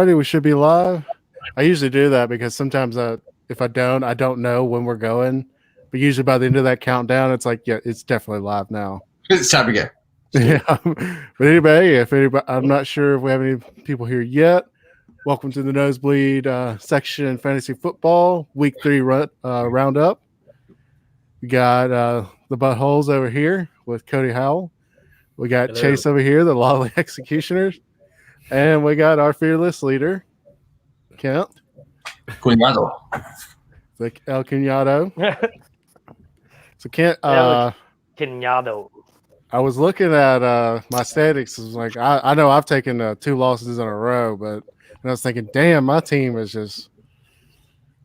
Alrighty, we should be live. I usually do that because sometimes if I don't know when we're going. But usually by the end of that countdown, it's like, yeah, it's definitely live now. It's time to go. Yeah. But anybody, I'm not sure if we have any people here yet. Welcome to the Nosebleed section fantasy football week 3 roundup. We got the buttholes over here with Cody Howell. We got Hello. Chase over here, the Lolly Executioners. And we got our fearless leader, Kent. Cuñado. The El Cunado. So Kent, Cunado. I was looking at my statistics. Was like, I know I've taken 2 losses in a row, but I was thinking, damn, my team is just,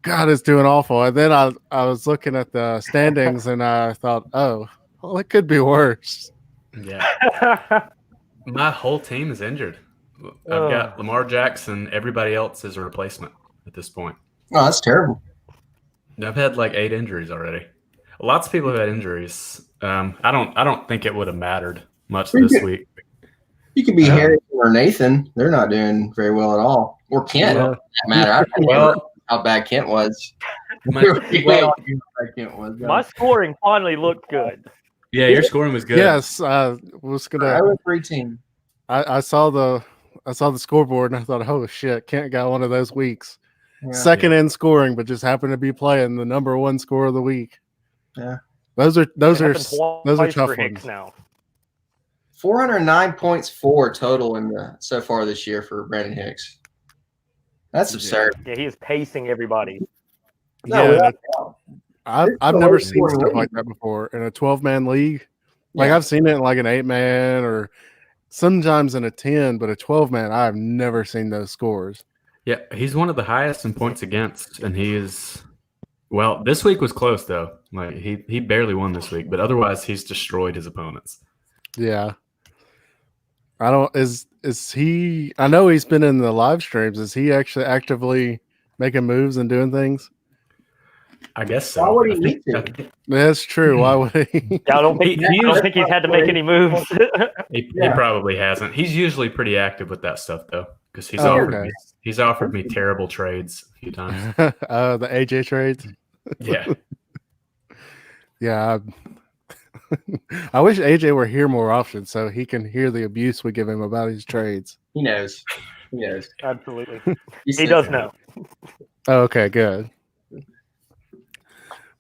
God, it's doing awful. And then I was looking at the standings and I thought, oh, well, it could be worse. Yeah. My whole team is injured. I've got Lamar Jackson. Everybody else is a replacement at this point. Oh, that's terrible. I've had like 8 injuries already. Lots of people have had injuries. I don't think it would have mattered much this week. You could be Harry or Nathan. They're not doing very well at all. Or Kent. Yeah. Doesn't matter. I don't know how bad Kent was. My scoring finally looked good. Yeah, your scoring was good. Yes, I was gonna. I was 3-team. I saw the scoreboard and I thought, oh shit, Kent got one of those weeks. Yeah. Second in scoring, but just happened to be playing the number 1 score of the week. Yeah, those are tough ones. Now 409 points total so far this year for Brandon Hicks. That's absurd. Yeah, he is pacing everybody. Yeah, I've never seen stuff like that before in a 12-man league. Like I've seen it in like an 8-man or sometimes in a 10, but a 12-man, I've never seen those scores. Yeah, he's one of the highest in points against, and he is. Well, this week was close though. Like he barely won this week, but otherwise he's destroyed his opponents. Yeah. Is he? I know he's been in the live streams. Is he actually actively making moves and doing things? I guess so. Why would he need to? That's true. Why would he? I don't think he's had to make any moves. He probably hasn't. He's usually pretty active with that stuff though, because he's offered me terrible trades a few times. The AJ trades. Yeah. Yeah. I wish AJ were here more often so he can hear the abuse we give him about his trades. He knows. Absolutely. He does know. Okay, good.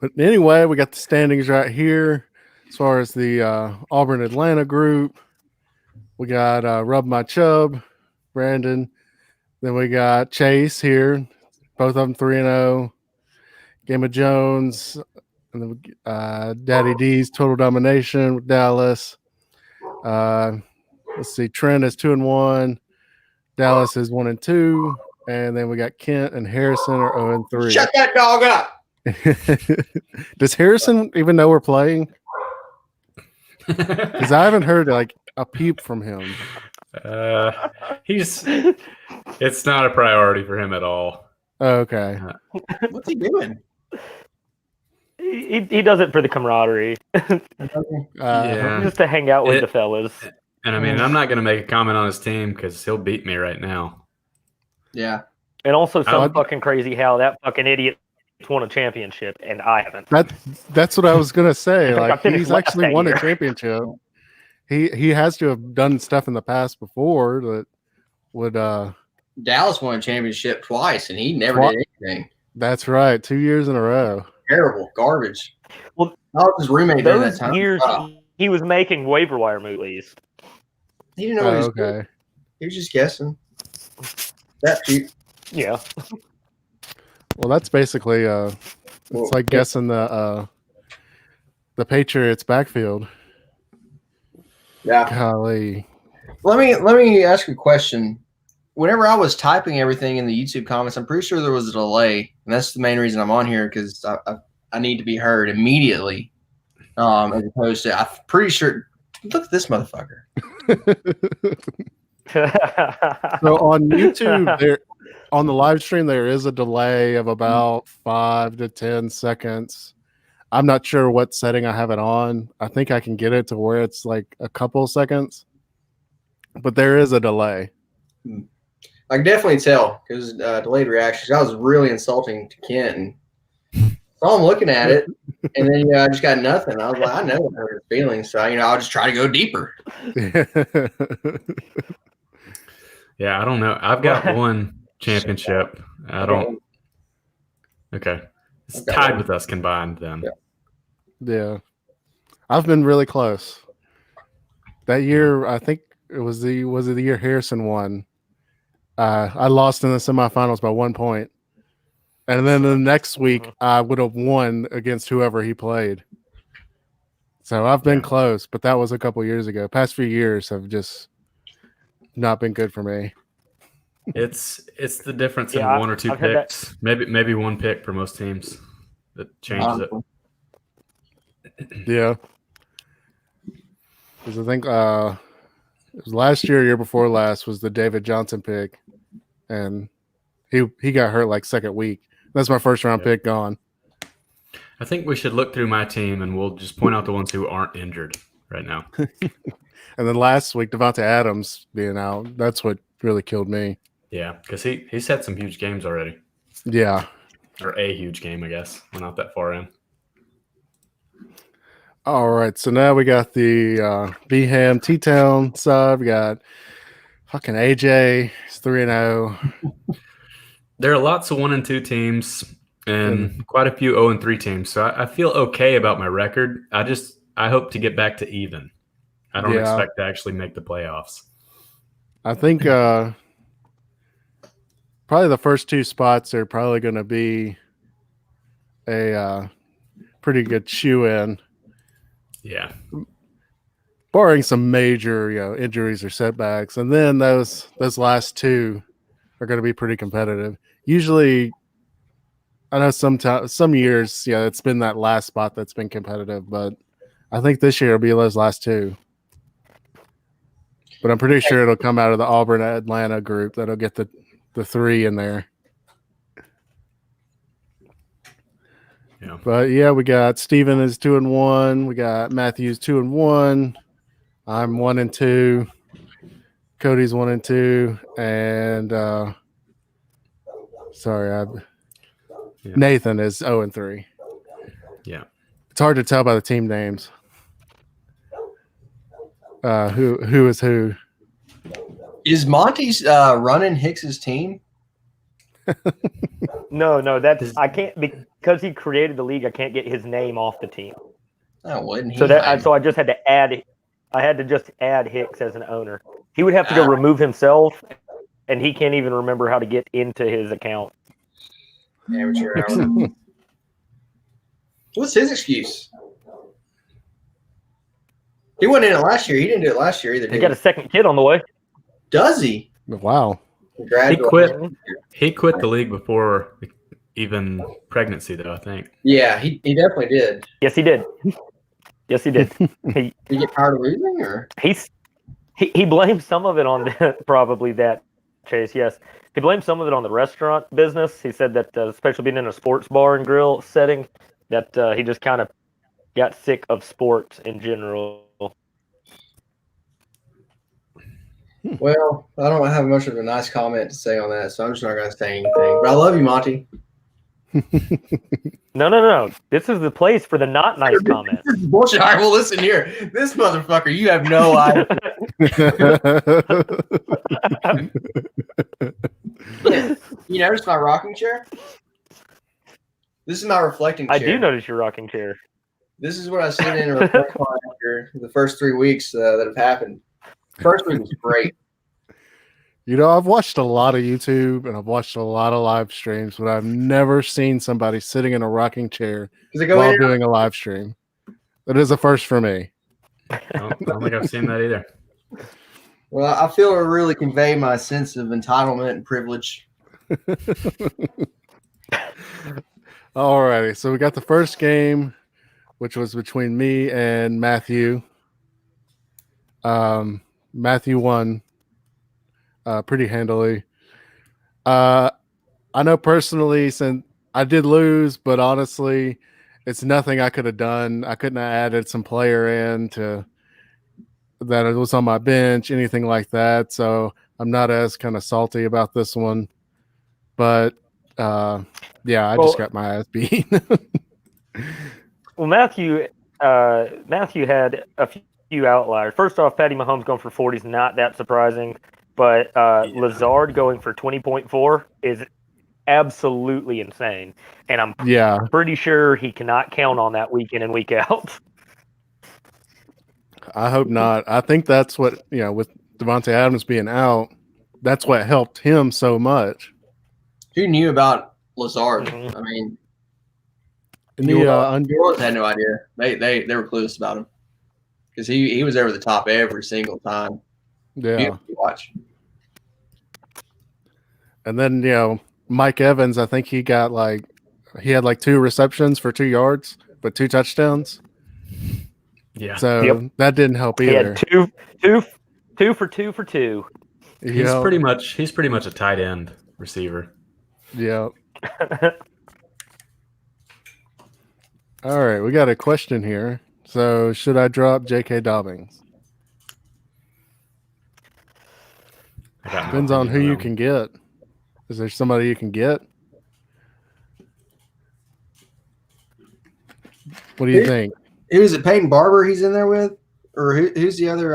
But anyway, we got the standings right here. As far as the Auburn Atlanta group, we got Rub My Chub, Brandon. Then we got Chase here. Both of them 3-0. Game of Jones. And then Daddy D's Total Domination with Dallas. Let's see. Trent is 2-1. Dallas is 1-2. And then we got Kent and Harrison are 0-3. Shut that dog up. Does Harrison even know we're playing? Because I haven't heard like a peep from him. It's not a priority for him at all. Okay. What's he doing? He does it for the camaraderie. Just to hang out with the fellas. And I mean, I'm not going to make a comment on his team because he'll beat me right now. Yeah. And also fucking crazy how that fucking idiot won a championship and I haven't. That's what I was gonna say. Like he's actually won a championship. He has to have done stuff in the past before that would Dallas won a championship twice and he never did anything. That's right, 2 years in a row. Terrible garbage. Well, his roommate during that time. Years he was making waiver wire movies. He didn't know what he was doing. He was just guessing. That cheap. Yeah. Well, that's basically it's like guessing the Patriots backfield. Yeah. Golly. Let me ask you a question. Whenever I was typing everything in the YouTube comments, I'm pretty sure there was a delay, and that's the main reason I'm on here because I need to be heard immediately, as opposed to I'm pretty sure. Look at this motherfucker. So on YouTube, on the live stream, there is a delay of about 5 to 10 seconds. I'm not sure what setting I have it on. I think I can get it to where it's like a couple seconds, but there is a delay. I can definitely tell because delayed reactions. I was really insulting to Kent, and so I'm looking at it, and then I just got nothing. I was like, I know I hurt his feelings, so I'll just try to go deeper. Yeah, I don't know. I've got one championship. I don't. Okay, it's tied with us combined then. Yeah, I've been really close. That year, I think it was the year Harrison won. I lost in the semifinals by 1 point. And then the next week, I would have won against whoever he played. So I've been close, but that was a couple years ago. Past few years have just not been good for me. It's the difference in one or two picks. Maybe one pick for most teams that changes it. Yeah. Because I think it was last year before last was the David Johnson pick. And he got hurt like second week. That's my first round pick gone. I think we should look through my team and we'll just point out the ones who aren't injured right now. And then last week, Devontae Adams being out, that's what really killed me. Yeah, because he's had some huge games already. Yeah. Or a huge game, I guess. We're not that far in. All right, so now we got the B-Ham T-Town side. We got fucking AJ. He's 3-0. There are lots of 1 and 2 teams and quite a few 0 and 3 teams. So I feel okay about my record. I hope to get back to even. I don't expect to actually make the playoffs. I think probably the first 2 spots are probably going to be a pretty good shoe-in. Yeah. Barring some major injuries or setbacks. And then those last 2 are going to be pretty competitive. Usually, I know some years, it's been that last spot that's been competitive, but I think this year it'll be those last 2. But I'm pretty sure it'll come out of the Auburn Atlanta group that'll get the 3 in there. Yeah. But we got Steven is 2-1. We got Matthews 2-1. I'm 1-2. Cody's 1-2, and Nathan is 0-3. Yeah, it's hard to tell by the team names. Who is who? Is Monty's running Hicks's team? No, that's I can't because he created the league. I can't get his name off the team. Oh, wouldn't he? So I just had to add. I had to just add Hicks as an owner. He would have to go remove himself, and he can't even remember how to get into his account. Amateur hour. What's his excuse? He wasn't in it last year. He didn't do it last year either. He got a second kid on the way. Does he? Wow. He quit the league before even pregnancy, though, I think. Yeah, he definitely did. Yes, he did. Yes, he did. Did he get tired of losing, or he blamed some of it on probably that, Chase. Yes, he blamed some of it on the restaurant business. He said that, especially being in a sports bar and grill setting, that he just kind of got sick of sports in general. Well, I don't have much of a nice comment to say on that, so I'm just not going to say anything. But I love you, Monty. No. This is the place for the not nice comments. This is bullshit. All right, well, listen here. This motherfucker, you have no idea. You notice my rocking chair? This is my reflecting chair. I do notice your rocking chair. This is what I sit in and reflect on after the first 3 weeks that have happened. First week was great. I've watched a lot of YouTube and I've watched a lot of live streams, but I've never seen somebody sitting in a rocking chair while doing a live stream. That is a first for me. I don't think I've seen that either. Well, I feel it really convey my sense of entitlement and privilege. All righty. So we got the first game, which was between me and Matthew. Matthew won pretty handily. I know personally, since I did lose, but honestly, it's nothing I could have done. I couldn't have added some player in to that it was on my bench, anything like that. So I'm not as kind of salty about this one, but yeah, I Well- just got my ass beat. Well, Matthew had a few outliers. First off, Patty Mahomes going for 40 is not that surprising, but Lazard going for 20.4 is absolutely insane, and I'm Yeah, pretty sure he cannot count on that week in and week out. I hope not. I think that's what, with Devontae Adams being out, that's what helped him so much. Who knew about Lazard? Mhm. I mean, And New the Orleans had no idea. They were clueless about him because he was over the top every single time. yeah, Beautiful to watch. and then Mike Evans, I think he had like 2 receptions for 2 yards, but 2 touchdowns. Yeah. So that didn't help He either. had two for 2 for 2. He's pretty much a tight end receiver. Yeah. All right, we got a question here. So, should I drop J.K. Dobbins? I got no Depends on opinion who you that can get. Is there somebody you can get? What do you think? Who is it? Peyton Barber he's in there with? Or who's the other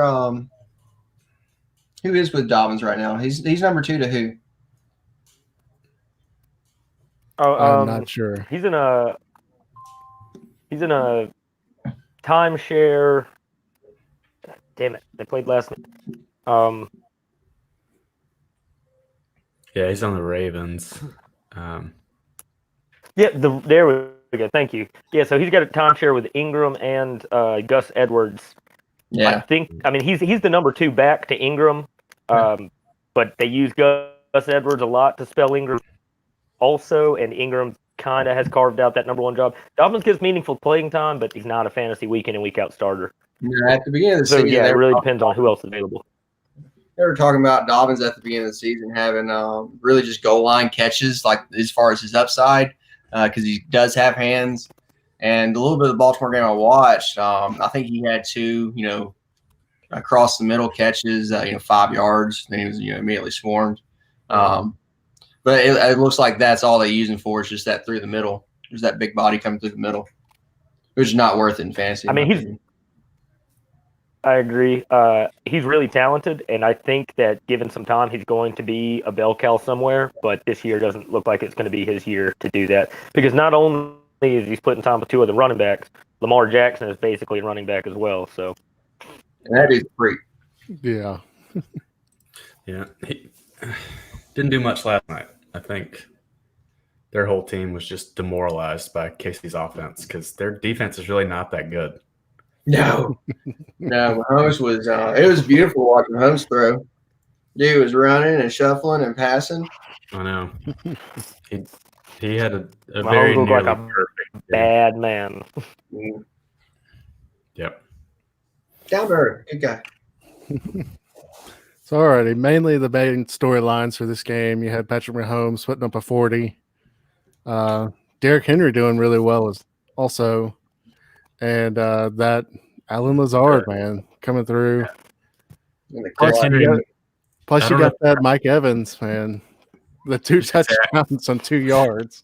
who is with Dobbins right now? He's number 2 to who? I'm not sure. He's in a timeshare. Damn it! They played last night. Yeah, he's on the Ravens. Yeah, there we go. Thank you. Yeah, so he's got a timeshare with Ingram and Gus Edwards. Yeah. I mean, he's the number 2 back to Ingram, but they use Gus Edwards a lot to spell Ingram also, and Ingram kind of has carved out that number 1 job. Dobbins gets meaningful playing time, but he's not a fantasy week in and week out starter. Yeah, at the beginning of the So season, yeah, it really depends on who else is available. they were talking about Dobbins at the beginning of the season having really just goal line catches, like as far as his upside, because he does have hands. And a little bit of the Baltimore game I watched, I think he had 2, across the middle catches, 5 yards. Then he was, immediately swarmed. But it looks like that's all they use him for is just that through the middle. There's that big body coming through the middle, which is not worth it in fantasy. I mean, I agree. He's really talented, and I think that given some time, he's going to be a bell cow somewhere. But this year doesn't look like it's going to be his year to do that, because not only is he splitting time with 2 other running backs, Lamar Jackson is basically a running back as well. So and that is free. Yeah. Yeah, he didn't do much last night. I think their whole team was just demoralized by Casey's offense because their defense is really not that good. No, Mahomes was. It was beautiful watching Mahomes throw. Dude was running and shuffling and passing. I know. He had a Mahomes very looked nearly like a perfect game. bad man. Yep. Down to earth, good guy. So, alrighty, mainly the main storylines for this game. You had Patrick Mahomes putting up a 40. Derrick Henry doing really well also. And that Alan Lazard, man, coming through. Plus, Henry, you got know. that Mike Evans, man. The 2 touchdowns on 2 yards.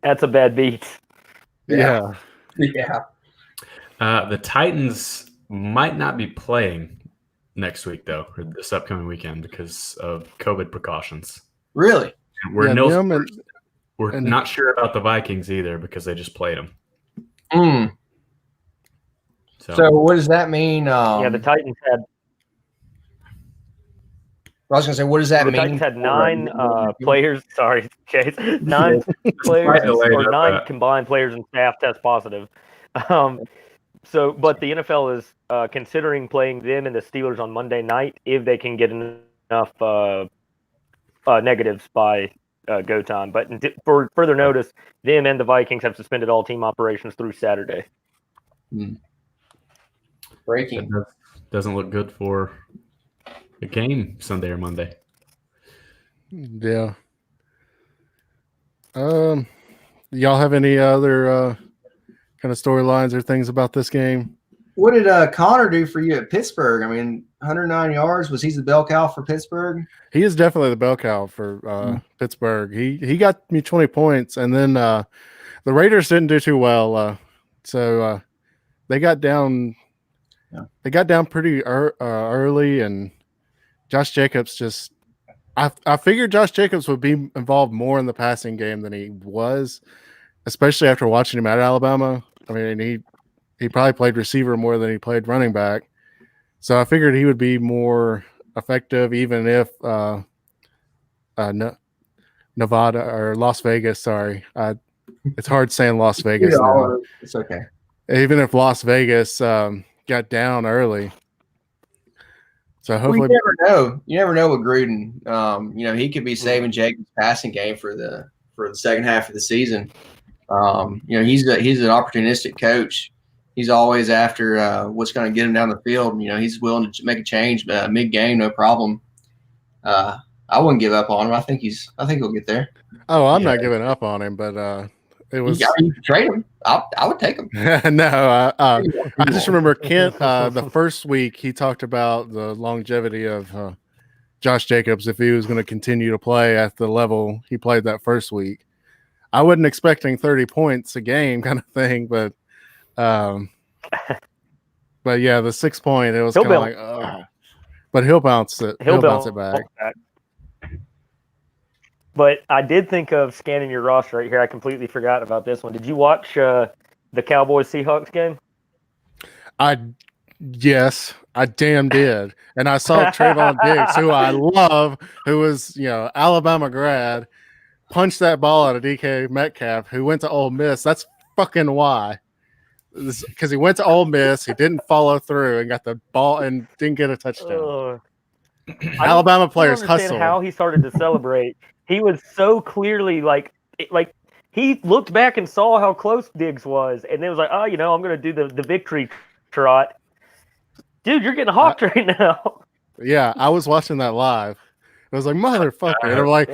That's a bad beat. Yeah. Yeah. The Titans might not be playing next week, though, or this upcoming weekend because of COVID precautions. Really? We're Yeah, not sure about the Vikings either because they just played them. So what does that mean? Yeah, the Titans had. I was going to say, what does that The mean? Titans had 9 players. Sorry, Chase. 9 players or 9 combined players and staff test positive. But the NFL is considering playing them and the Steelers on Monday night if they can get enough negatives by go time. But for further notice, them and the Vikings have suspended all team operations through Saturday. Breaking. That doesn't look good for a game Sunday or Monday. Yeah. Y'all have any other kind of storylines or things about this game? What did Connor do for you at Pittsburgh? I mean, 109 yards. Was he the bell cow for Pittsburgh? He is definitely the bell cow for Pittsburgh. He got me 20 points, and then the Raiders didn't do too well. So they got down. Yeah. They got down pretty early, and Josh Jacobs just. I figured Josh Jacobs would be involved more in the passing game than he was, especially after watching him at Alabama. I mean, he probably played receiver more than he played running back. So I figured he would be more effective, even if Nevada or Las Vegas. Sorry, it's hard saying Las Vegas now. It's okay. Even if Las Vegas got down early. So hopefully, you never know. You never know with Gruden. He could be saving Jacobs' passing game for the second half of the season. He's an opportunistic coach. He's always after what's going to get him down the field. He's willing to make a change mid-game, no problem. I wouldn't give up on him. I think he'll get there. Oh, I'm not giving up on him, but it was. You can trade him. I would take him. No, I just remember Kent the first week he talked about the longevity of Josh Jacobs if he was going to continue to play at the level he played that first week. I wasn't expecting 30 points a game kind of thing, but yeah, the 6 point it was kind of like, but he'll bounce it. He'll bounce it back. But I did think of scanning your roster right here. I completely forgot about this one. Did you watch the Cowboys-Seahawks game? Yes, I damn did. And I saw Trayvon Diggs, who I love, who was, Alabama grad, punch that ball out of DK Metcalf, who went to Ole Miss. That's fucking why. Because he went to Ole Miss, he didn't follow through and got the ball and didn't get a touchdown. Alabama players hustle. How he started to celebrate. He was so clearly like he looked back and saw how close Diggs was, and then was like, oh, I'm going to do the victory trot. Dude, you're getting hawked right now. Yeah, I was watching that live. I was like, motherfucker. And I'm like,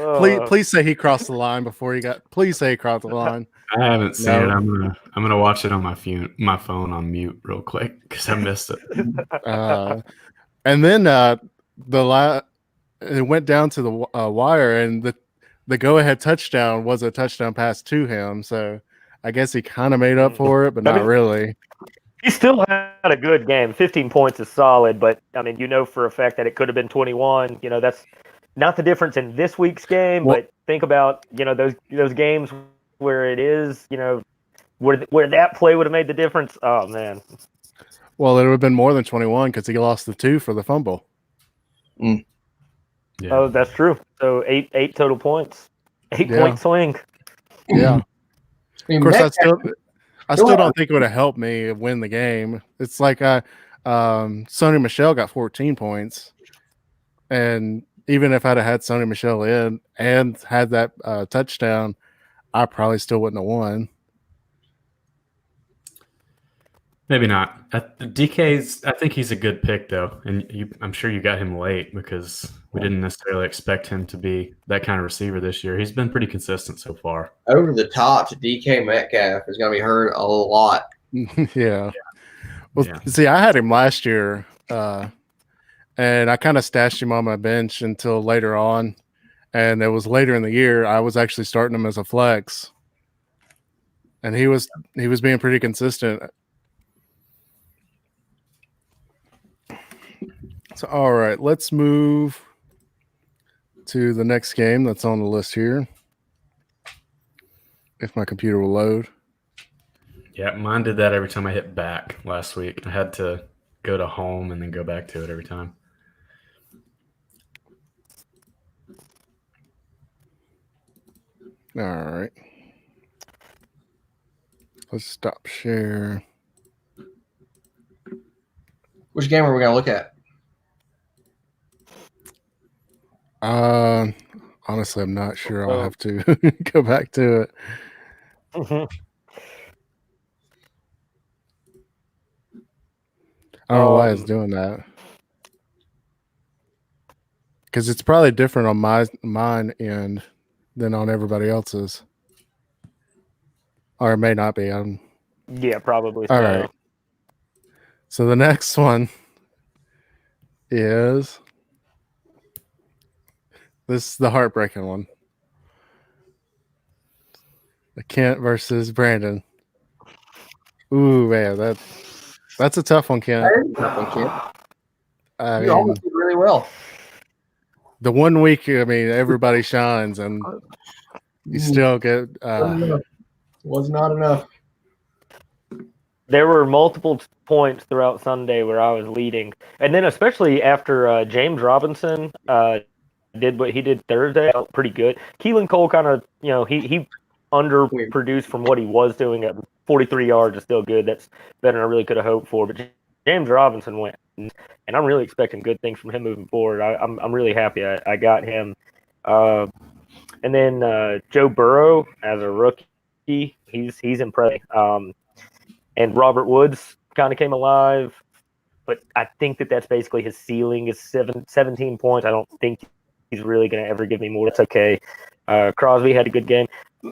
please say he crossed the line before he got. Please say he crossed the line. I haven't seen it. I'm gonna watch it on my phone on mute real quick because I missed it. And then it went down to the wire, and the go-ahead touchdown was a touchdown pass to him. So I guess he kind of made up for it, but not really. He still had a good game. 15 points is solid, but I mean, for a fact that it could have been 21. That's not the difference in this week's game, but think about those games where it is where that play would have made the difference. Oh man. Well, it would have been more than 21 because he lost the 2 for the fumble. Mm. Yeah. Oh, that's true. So eight total points, 8-point swing. Yeah. Of course, I still don't think it would have helped me win the game. It's like Sony Michel got 14 points, and even if I'd have had Sony Michel in and had that touchdown, I probably still wouldn't have won. Maybe not. DK's. I think he's a good pick though, and I'm sure you got him late because we didn't necessarily expect him to be that kind of receiver this year. He's been pretty consistent so far. Over the top to DK Metcalf is going to be hurt a lot. Yeah. Well, see, I had him last year, and I kind of stashed him on my bench until later on, and it was later in the year I was actually starting him as a flex, and he was being pretty consistent. So, all right, let's move to the next game that's on the list here. If my computer will load. Yeah, mine did that every time I hit back last week. I had to go to home and then go back to it every time. All right. Let's stop share. Which game are we going to look at? Honestly, I'm not sure. I'll have to go back to it. Mm-hmm. I don't know why it's doing that. Because it's probably different on mine end than on everybody else's. Or it may not be. Yeah, probably. All right. So the next one is the heartbreaking one. The Kent versus Brandon. Ooh, man, that's a tough one, Kent. That is a tough one, Kent. I You mean, almost did really well. the 1 week, I mean, everybody shines, and you still get. Was not enough. There were multiple points throughout Sunday where I was leading, and then especially after James Robinson did what he did Thursday, I felt pretty good. Keelan Cole kind of, he underproduced from what he was doing at 43 yards is still good. That's better than I really could have hoped for. But James Robinson went, and I'm really expecting good things from him moving forward. I'm really happy I got him. And then Joe Burrow as a rookie, he's impressive. And Robert Woods kind of came alive, but I think that's basically his ceiling is 17 points. I don't think he's really going to ever give me more. That's okay. Crosby had a good game.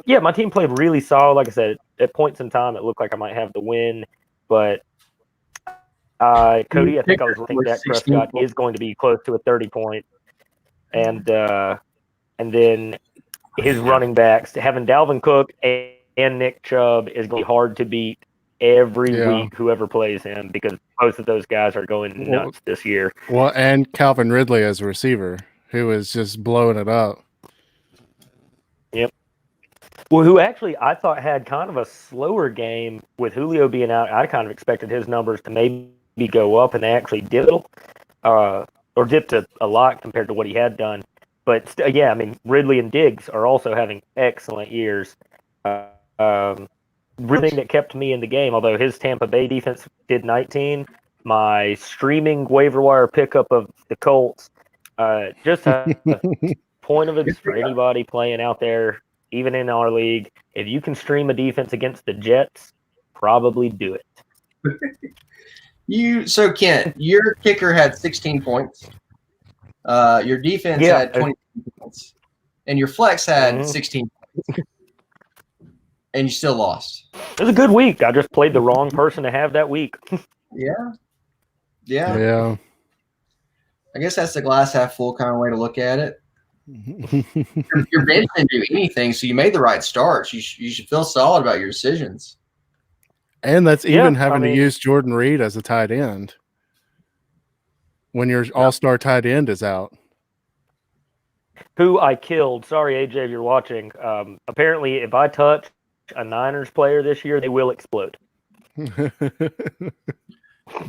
Yeah, my team played really solid. Like I said, at points in time, it looked like I might have the win, but Cody, I think Dak Prescott is going to be close to a 30-point, and then his running backs, having Dalvin Cook and Nick Chubb is going to be hard to beat every week, whoever plays him, because both of those guys are going nuts this year. Well, and Calvin Ridley as a receiver, who is just blowing it up. Yep. Well, who actually I thought had kind of a slower game with Julio being out. I kind of expected his numbers to maybe go up, and they actually did, or dipped a lot compared to what he had done. But yeah, I mean, Ridley and Diggs are also having excellent years. Really that kept me in the game, although his Tampa Bay defense did 19. My streaming waiver wire pickup of the Colts, just a point of it for anybody playing out there, even in our league. If you can stream a defense against the Jets, probably do it. So Kent, your kicker had 16 points. Your defense had 20 points, and your flex had 16 points, and you still lost. It was a good week. I just played the wrong person to have that week. Yeah. I guess that's the glass half full kind of way to look at it. Your bench didn't do anything, so you made the right starts. You should feel solid about your decisions. And that's even having to use Jordan Reed as a tight end when your all-star tight end is out. Who I killed. Sorry, AJ, if you're watching. Apparently, if I touch a Niners player this year, they will explode.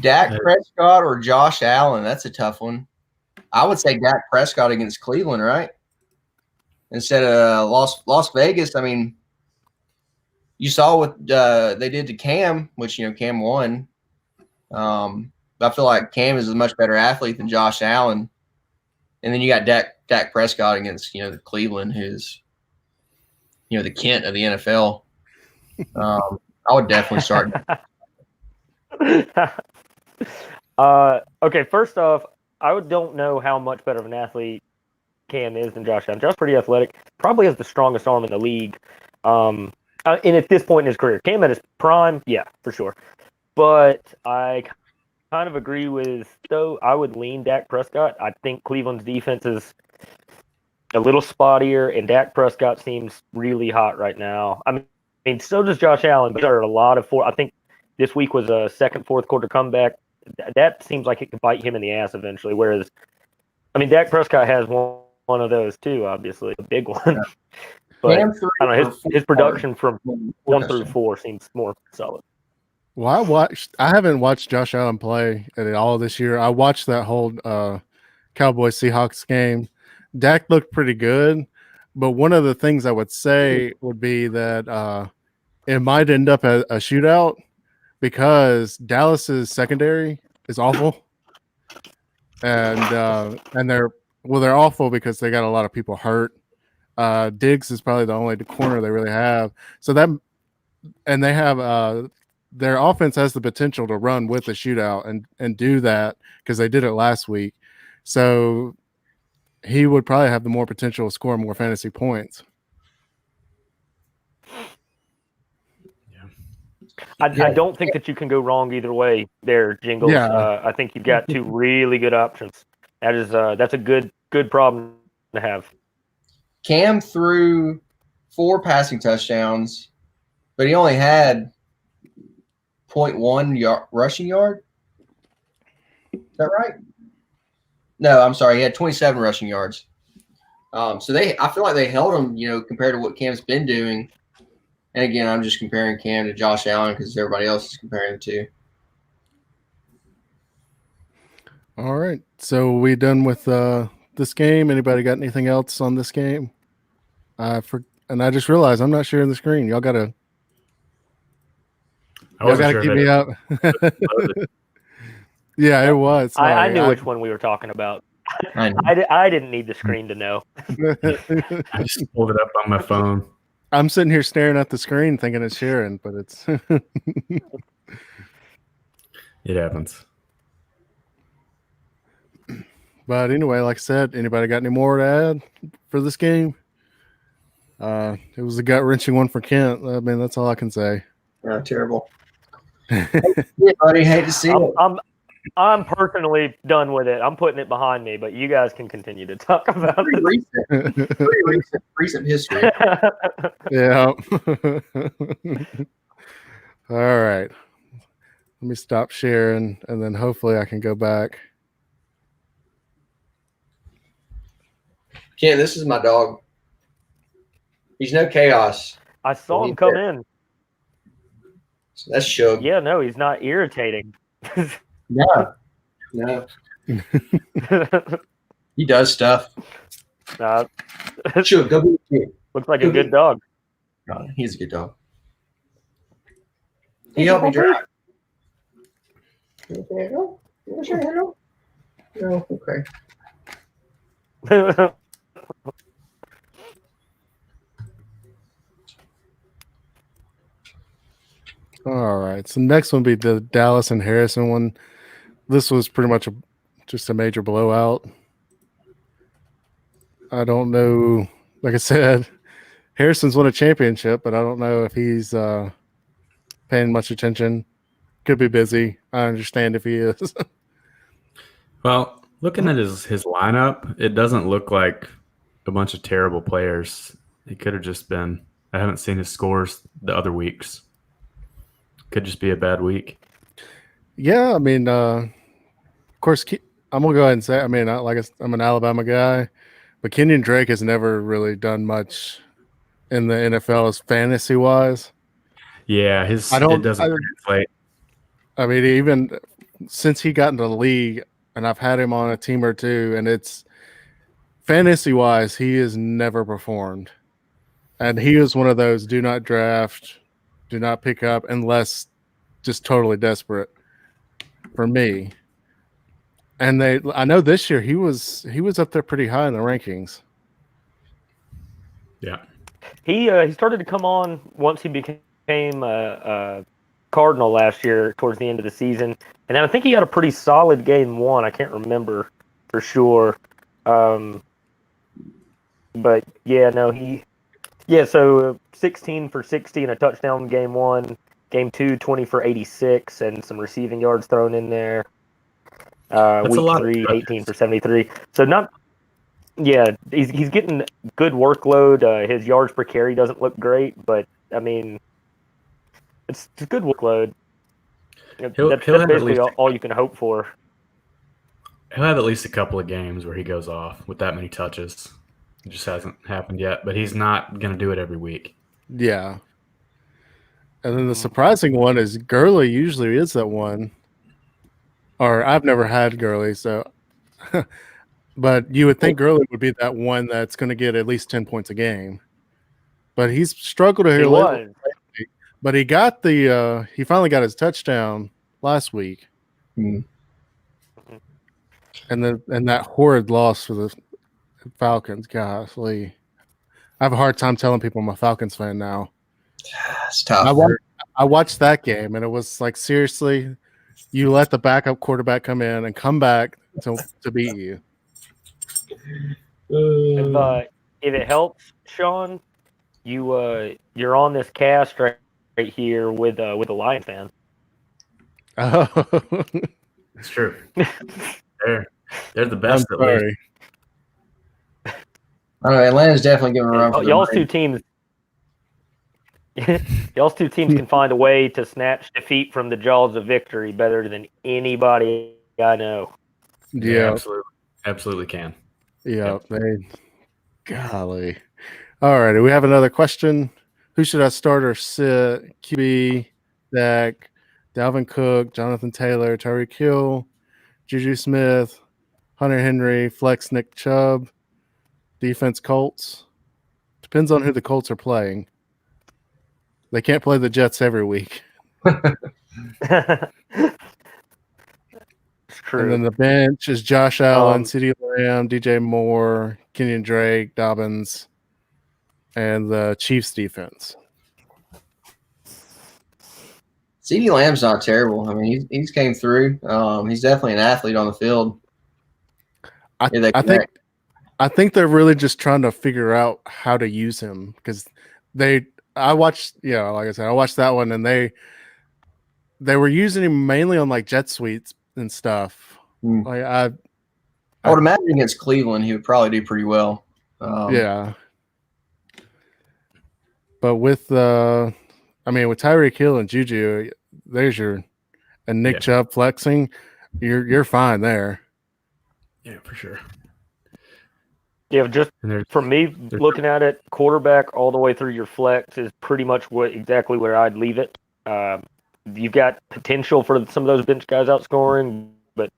Dak Prescott or Josh Allen? That's a tough one. I would say Dak Prescott against Cleveland, right? Instead of Las Vegas. I mean, you saw what they did to Cam, which, Cam won. I feel like Cam is a much better athlete than Josh Allen. And then you got Dak Prescott against, the Cleveland, who's, the Kent of the NFL. I would definitely start. Okay, first off, I don't know how much better of an athlete Cam is than Josh Allen. Josh's pretty athletic, probably has the strongest arm in the league. And at this point in his career, Cam at his prime, yeah, for sure. But I kind of agree with, though, I would lean Dak Prescott. I think Cleveland's defense is a little spottier, and Dak Prescott seems really hot right now. I mean, so does Josh Allen, but there are a lot of I think this week was a fourth quarter comeback. That seems like it could bite him in the ass eventually. Whereas, I mean, Dak Prescott has one of those too, obviously, a big one. Yeah. But I don't know, his production from 1 through 4 seems more solid. Well, I haven't watched Josh Allen play at all this year. I watched that whole Cowboys Seahawks game. Dak looked pretty good, but one of the things I would say would be that it might end up a shootout because Dallas's secondary is awful, and they're awful because they got a lot of people hurt. Diggs is probably the only corner they really have. So they have their offense has the potential to run with a shootout and do that because they did it last week. So he would probably have the more potential to score more fantasy points. Yeah. I don't think that you can go wrong either way there, Jingles. Yeah. I think you've got two really good options. That's a good problem to have. Cam threw 4 passing touchdowns, but he only had 0.1 rushing yard. Is that right? No, I'm sorry. He had 27 rushing yards. I feel like they held him, compared to what Cam's been doing. And again, I'm just comparing Cam to Josh Allen because everybody else is comparing the two. All right. So we done with this game. Anybody got anything else on this game? And I just realized I'm not sharing the screen. Y'all gotta keep me up. Yeah, it was. I knew which one we were talking about. I didn't need the screen to know. I just pulled it up on my phone. I'm sitting here staring at the screen thinking it's sharing, but it's It happens. But anyway, like I said, anybody got any more to add for this game? It was a gut-wrenching one for Kent. I mean, that's all I can say. Terrible. Yeah, buddy, hate to see it. I'm personally done with it. I'm putting it behind me, but you guys can continue to talk about it. Pretty recent history. Yeah. All right. Let me stop sharing, and then hopefully I can go back. Kent, this is my dog. He's no chaos. I saw him come in. That's Shug. Yeah, no, he's not irritating. No. He does stuff. Shug, go be a kid. Looks like a good dog. No, he's a good dog. He helped me drive. You want to say hello? You want to say hello? No, okay. All right. So next one will be the Dallas and Harrison one. This was pretty much just a major blowout. I don't know. Like I said, Harrison's won a championship, but I don't know if he's paying much attention. Could be busy. I understand if he is. Well, looking at his lineup, it doesn't look like a bunch of terrible players. It could have just been – I haven't seen his scores the other weeks. Could just be a bad week. Yeah, I mean, of course, I'm going to go ahead and say, I mean, I'm an Alabama guy, but Kenyon Drake has never really done much in the NFL as fantasy-wise. Yeah, it doesn't translate. I mean, even since he got into the league, and I've had him on a team or two, and it's fantasy-wise, he has never performed. And he is one of those do not draft, do not pick up unless just totally desperate for me. And I know this year he was up there pretty high in the rankings. Yeah. He started to come on once he became a Cardinal last year towards the end of the season. And then I think he had a pretty solid game one. I can't remember for sure. But yeah, no, so 16 for 60 and a touchdown game one. Game two, 20 for 86 and some receiving yards thrown in there. Week 3, 18 for 73. So he's getting good workload. His yards per carry doesn't look great, but I mean, it's a good workload. That's basically all you can hope for. He'll have at least a couple of games where he goes off with that many touches. It just hasn't happened yet, but he's not going to do it every week. Yeah. And then the surprising one is Gurley usually is that one. Or I've never had Gurley, so but you would think Gurley would be that one that's going to get at least 10 points a game. But he's struggled here lately. But he got he finally got his touchdown last week. Mm. And that horrid loss for the Falcons, golly. I have a hard time telling people I'm a Falcons fan now. It's tough. I watched that game, and it was like, seriously, you let the backup quarterback come in and come back to beat you. If it helps, Sean, you're on this cast right here with a Lion fan. Oh, It's true. They're the best. I'm At least. sorry. I don't know. Atlanta's definitely giving a run for Y'all's their two teams. Y'all's two teams can find a way to snatch defeat from the jaws of victory better than anybody I know. Yeah, Absolutely can. yeah. Golly. All righty, we have another question. Who should I start or sit? QB, Dak, Dalvin Cook, Jonathan Taylor, Tyreek Hill, Juju Smith, Hunter Henry, flex Nick Chubb, defense Colts. Depends on who the Colts are playing. They can't play the Jets every week. It's true. And then the bench is Josh Allen, CeeDee Lamb, DJ Moore, Kenyon Drake, Dobbins, and the Chiefs defense. CeeDee Lamb's not terrible. I mean, he's came through. He's definitely an athlete on the field. I think they're really just trying to figure out how to use him because I watched that one and they were using him mainly on like jet suites and stuff. Like I would imagine against Cleveland he would probably do pretty well. Yeah. But with Tyreek Hill and Juju, there's and Nick Chubb flexing, you're fine there. Yeah, for sure. Yeah, just for me looking at it, quarterback all the way through your flex is pretty much exactly where I'd leave it. You've got potential for some of those bench guys outscoring, but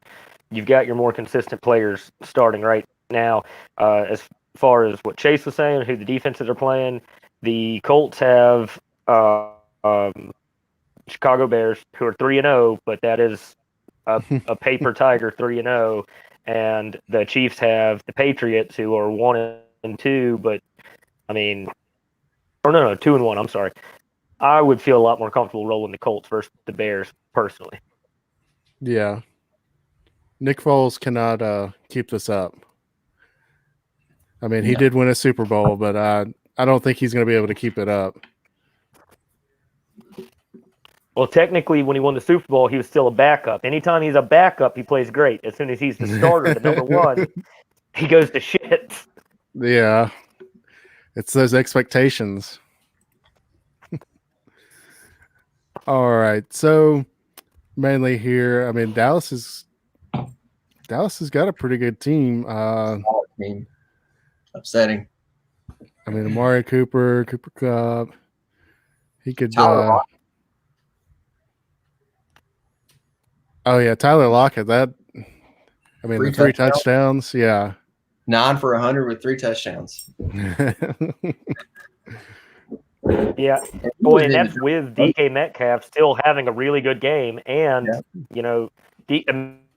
you've got your more consistent players starting right now. As far as what Chase was saying, who the defenses are playing, the Colts have Chicago Bears, who are 3-0, but that is a paper tiger 3-0. And the Chiefs have the Patriots, who are 1-2, but I mean, or no, 2-1. I'm sorry. I would feel a lot more comfortable rolling the Colts versus the Bears personally. Yeah, Nick Foles cannot keep this up. I mean, he did win a Super Bowl, but I don't think he's going to be able to keep it up. Well, technically, when he won the Super Bowl, he was still a backup. Anytime he's a backup, he plays great. As soon as he's the starter, the number one, he goes to shit. Yeah. It's those expectations. All right. So, mainly here, I mean, Dallas has got a pretty good team. Upsetting. I mean, Amari Cooper Kupp. He could Oh yeah, Tyler Lockett. That, I mean, the 3 touchdowns. Yeah, 9 for 100 with 3 touchdowns. Yeah, boy, and that's with DK Metcalf still having a really good game, and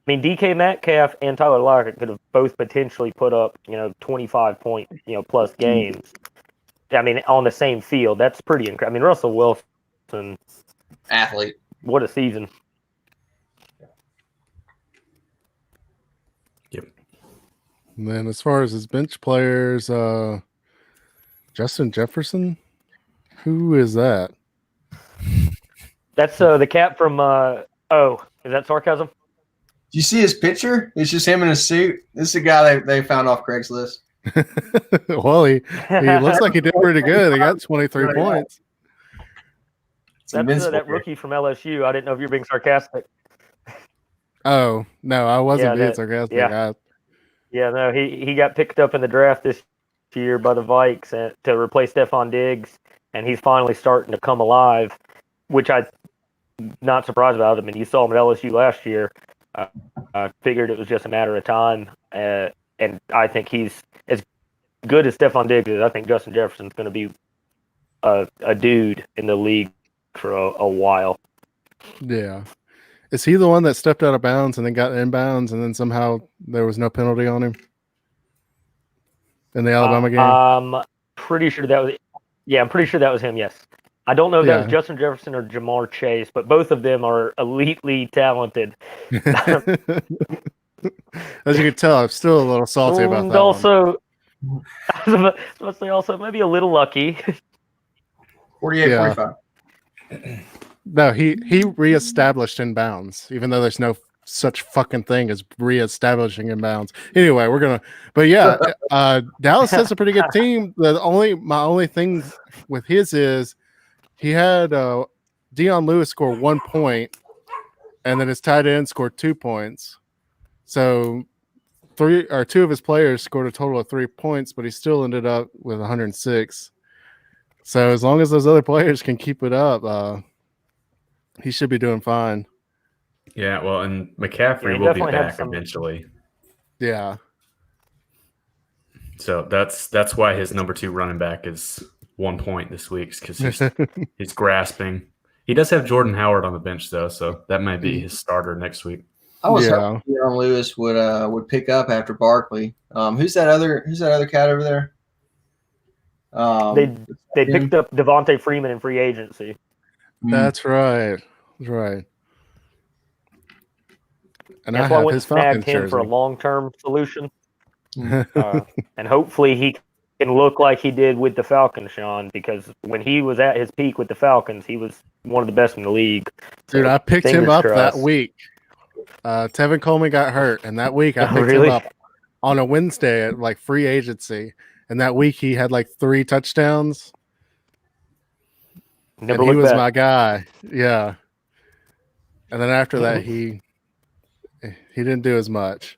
DK Metcalf and Tyler Lockett could have both potentially put up 25-point plus games. I mean, on the same field, that's pretty incredible. I mean, Russell Wilson, athlete, what a season. And then as far as his bench players, Justin Jefferson, who is that? That's the cat from is that sarcasm? Do you see his picture? It's just him in a suit. This is a guy they found off Craigslist. Well, he looks like he did pretty good. He got 23 points. That's that rookie from LSU. I didn't know if you were being sarcastic. Oh, no, I wasn't being sarcastic. No, he got picked up in the draft this year by the Vikes to replace Stephon Diggs, and he's finally starting to come alive, which I'm not surprised about. I mean, you saw him at LSU last year. I figured it was just a matter of time, and I think he's as good as Stephon Diggs is. I think Justin Jefferson's going to be a dude in the league for a while. Yeah. Is he the one that stepped out of bounds and then got inbounds and then somehow there was no penalty on him in the Alabama game? I'm pretty sure that was. Yeah, I'm pretty sure that was him. Yes, I don't know if that was Justin Jefferson or Jamar Chase, but both of them are elitely talented. As you can tell, I'm still a little salty about that. Also, I was about to say also maybe a little lucky. 48-45. No, he reestablished in bounds, even though there's no such fucking thing as reestablishing in bounds. Anyway, but yeah, Dallas has a pretty good team. My only thing with his is he had Dion Lewis score 1 point, and then his tight end scored 2 points. So two of his players scored a total of 3 points, but he still ended up with 106. So as long as those other players can keep it up, he should be doing fine. Yeah, well, and McCaffrey will be back eventually. Yeah. So that's why his number 2 running back is 1 point this week, because he's grasping. He does have Jordan Howard on the bench though, so that might be his starter next week. I was hoping Dion Lewis would pick up after Barkley. Who's that other cat over there? They picked up Devontae Freeman in free agency. That's right. That's right. And that's why I went and snagged him for a long-term solution. And hopefully he can look like he did with the Falcons, Sean, because when he was at his peak with the Falcons, he was one of the best in the league. Dude, I picked him up that week. Tevin Coleman got hurt, and that week I picked him up on a Wednesday at like free agency. And that week he had like 3 touchdowns. He was my guy. Yeah. And then after that, he didn't do as much.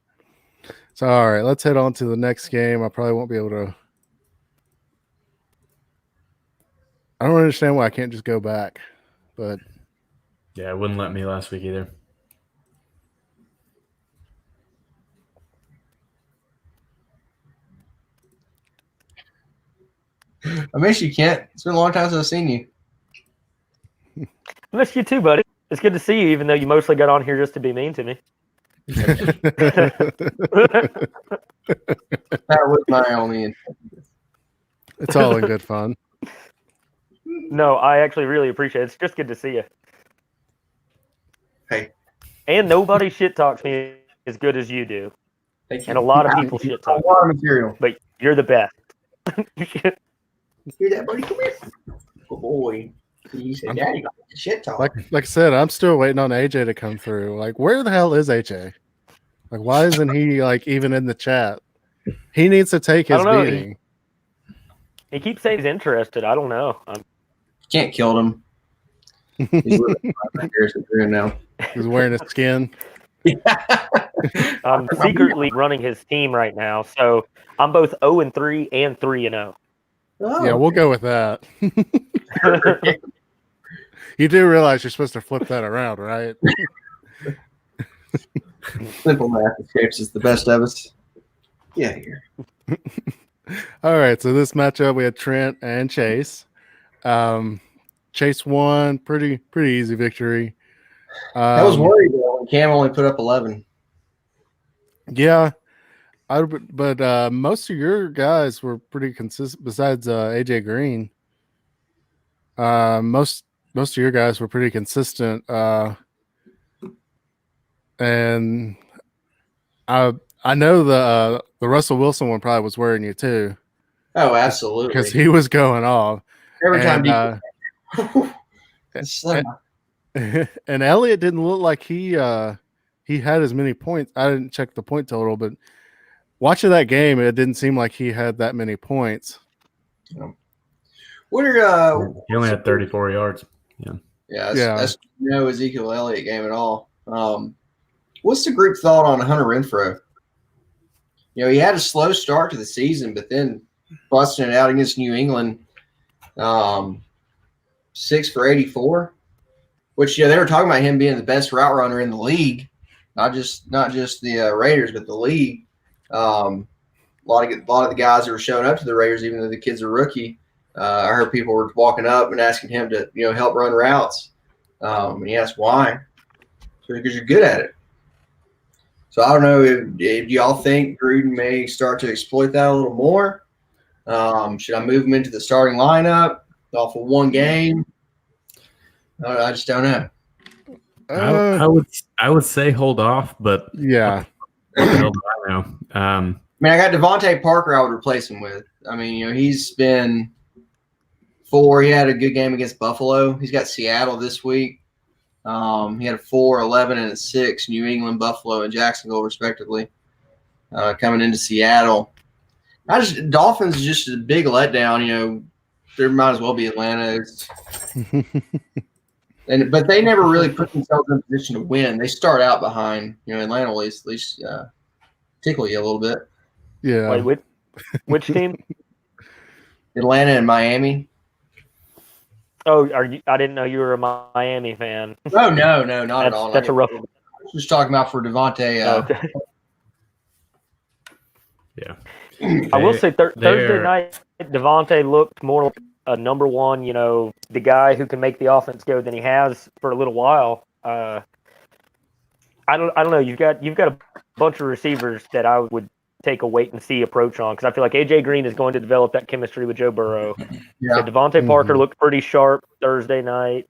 So, all right, let's head on to the next game. I probably won't be able to. I don't understand why I can't just go back, but yeah, it wouldn't let me last week either. I miss you, Kent. It's been a long time since I've seen you. I miss you too, buddy. It's good to see you, even though you mostly got on here just to be mean to me. That was my only intention. It's all in good fun. No, I actually really appreciate it. It's just good to see you. Hey. And nobody shit talks me as good as you do. Thank you. And a lot of people shit talk. A lot of material. But you're the best. You hear that, buddy? Come here. Good boy. You said, Daddy, got shit talk. Like I said, I'm still waiting on AJ to come through. Like, where the hell is AJ? Like, why isn't he like even in the chat? He needs to take his beating. He keeps saying he's interested. I don't know. Can't kill him. He's now. He's wearing his skin. I'm secretly running his team right now, so I'm both 0-3 and 3-0. Oh, yeah, we'll go with that. You do realize you're supposed to flip that around, right? Simple math escapes is the best of us. Yeah, here. All right, so this matchup we had Trent and Chase. Chase won, pretty easy victory. I was worried though when Cam only put up 11. Yeah, but most of your guys were pretty consistent. Besides AJ Green, most of your guys were pretty consistent. And I know the Russell Wilson one probably was worrying you too. Oh, absolutely. Because he was going off every time. And Elliott didn't look like he had as many points. I didn't check the point total, but watching that game, it didn't seem like he had that many points. What are he only had 34 yards. Yeah. That's no Ezekiel Elliott game at all. What's the group thought on Hunter Renfrow? You know, he had a slow start to the season, but then busting it out against New England, 6 for 84. Which they were talking about him being the best route runner in the league, not just the Raiders, but the league. A lot of the guys that were showing up to the Raiders, even though the kid's a rookie, I heard people were walking up and asking him to help run routes. And he asked why. So because you're good at it. So I don't know if y'all think Gruden may start to exploit that a little more. Should I move him into the starting lineup off of one game? I just don't know. I would say hold off, but yeah. I I got Devontae Parker I would replace him with. I mean, he's been 4. He had a good game against Buffalo. He's got Seattle this week. He had a 4, 11, and a 6. New England, Buffalo, and Jacksonville, respectively, coming into Seattle. Dolphins is just a big letdown. There might as well be Atlanta. But they never really put themselves in a position to win. They start out behind. Atlanta will at least tickle you a little bit. Yeah. Wait, which team? Atlanta and Miami. Oh, I didn't know you were a Miami fan. Oh no, not at all. That's a rough. I was just talking about for Devontae. Okay. Yeah. I will say Thursday night, Devontae looked more like a number one, the guy who can make the offense go than he has for a little while. I don't know. You've got a bunch of receivers that I would take a wait and see approach on, because I feel like AJ Green is going to develop that chemistry with Joe Burrow. Yeah. So Devontae Parker looked pretty sharp Thursday night.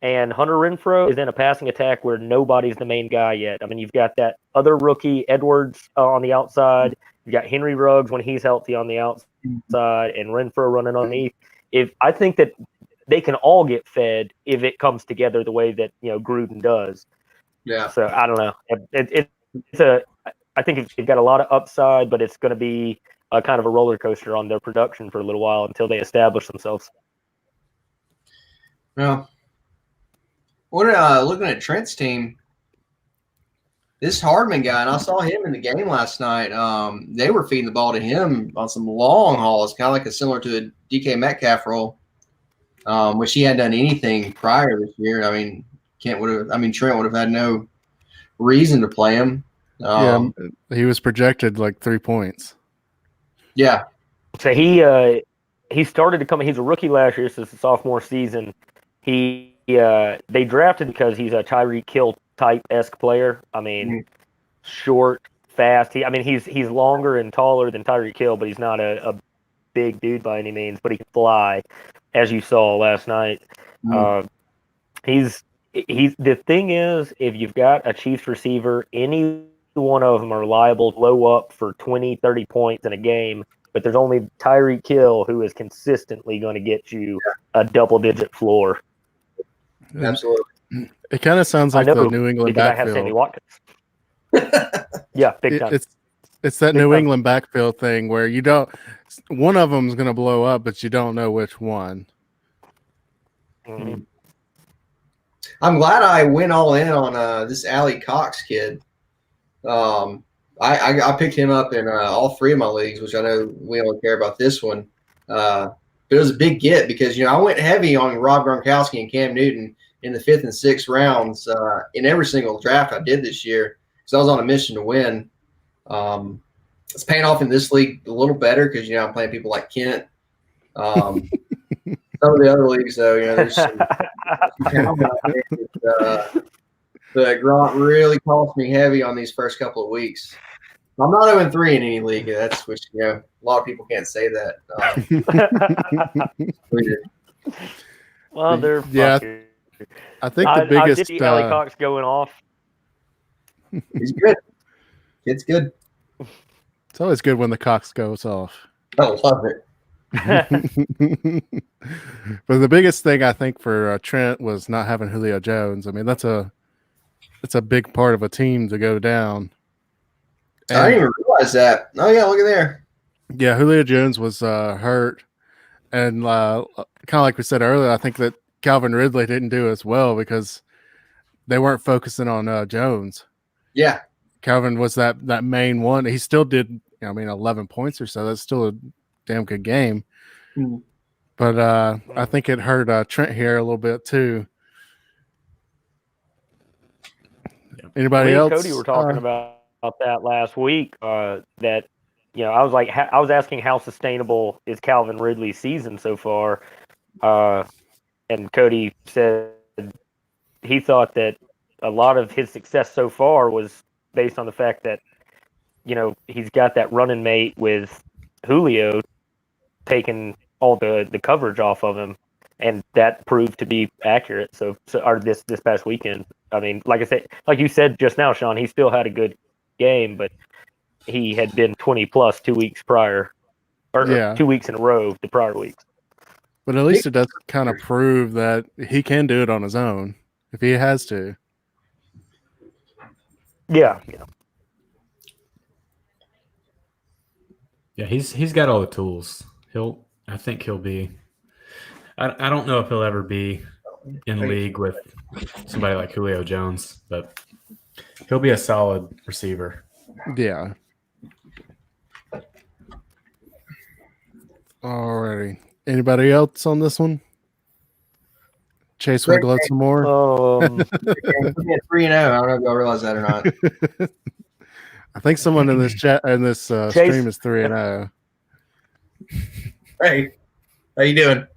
And Hunter Renfrow is in a passing attack where nobody's the main guy yet. I mean, you've got that other rookie, Edwards, on the outside. You've got Henry Ruggs when he's healthy on the outside, and Renfrow running underneath. I think that they can all get fed if it comes together the way that Gruden does. Yeah. So I don't know. I think they've got a lot of upside, but it's going to be a kind of a roller coaster on their production for a little while until they establish themselves. Well, looking at Trent's team, this Hardman guy, and I saw him in the game last night. They were feeding the ball to him on some long hauls, kind of like similar to a DK Metcalf role, which he hadn't done anything prior this year. I mean, Trent would have had no reason to play him. He was projected like 3 points. Yeah. So he started to come. He's a rookie last year. This is the sophomore season. They drafted because he's a Tyreek Hill type-esque player. I mean, short, fast. He's longer and taller than Tyreek Hill, but he's not a big dude by any means. But he can fly, as you saw last night. The thing is, if you've got a Chiefs receiver, any one of them are liable to blow up for 20, 30 points in a game, but there's only Tyreek Hill who is consistently going to get you a double-digit floor. Absolutely. It kind of sounds like the New England I have Sammy backfield. Watkins. Yeah, big time. It's that New England backfield thing where you don't. One of them's going to blow up, but you don't know which one. Mm-hmm. I'm glad I went all in on this Allie Cox kid. I picked him up in all 3 of my leagues, which I know we only care about this one. But it was a big get because, I went heavy on Rob Gronkowski and Cam Newton in the 5th and 6th rounds in every single draft I did this year. So I was on a mission to win. It's paying off in this league a little better because, I'm playing people like Kent. Some of the other leagues, though, there's some talent out there. But Gronk really cost me heavy on these first couple of weeks. I'm not 0-3 in any league. That's which a lot of people can't say that. Well, they're I think the biggest. I did see Allie Cox going off. He's good. It's good. It's always good when the Cox goes off. I love it. But the biggest thing I think for Trent was not having Julio Jones. I mean, that's a big part of a team to go down. And, I didn't even realize that. Oh yeah, look at there. Yeah, Julio Jones was hurt, and kind of like we said earlier, I think that Calvin Ridley didn't do as well because they weren't focusing on Jones. Yeah, Calvin was that main one. He still did, 11 points or so. That's still a damn good game. Mm. But I think it hurt Trent here a little bit too. Anybody else? Cody were talking about that last week. That I was asking how sustainable is Calvin Ridley's season so far, and Cody said he thought that a lot of his success so far was based on the fact that he's got that running mate with Julio taking all the coverage off of him, and that proved to be accurate. So this past weekend, I mean, like you said just now, Sean, he still had a good game, but he had been 20 plus 2 weeks prior, or 2 weeks in a row the prior weeks. But at least it does kind of prove that he can do it on his own if he has to. Yeah. Yeah, he's got all the tools. I think he'll be. I don't know if he'll ever be in league with somebody like Julio Jones, but he'll be a solid receiver. Yeah. Alrighty. Anybody else on this one? Chase want to gloat some more? 3-0. I don't know if y'all realize that or not. I think someone in this chat and this stream is 3-0. Hey, how you doing?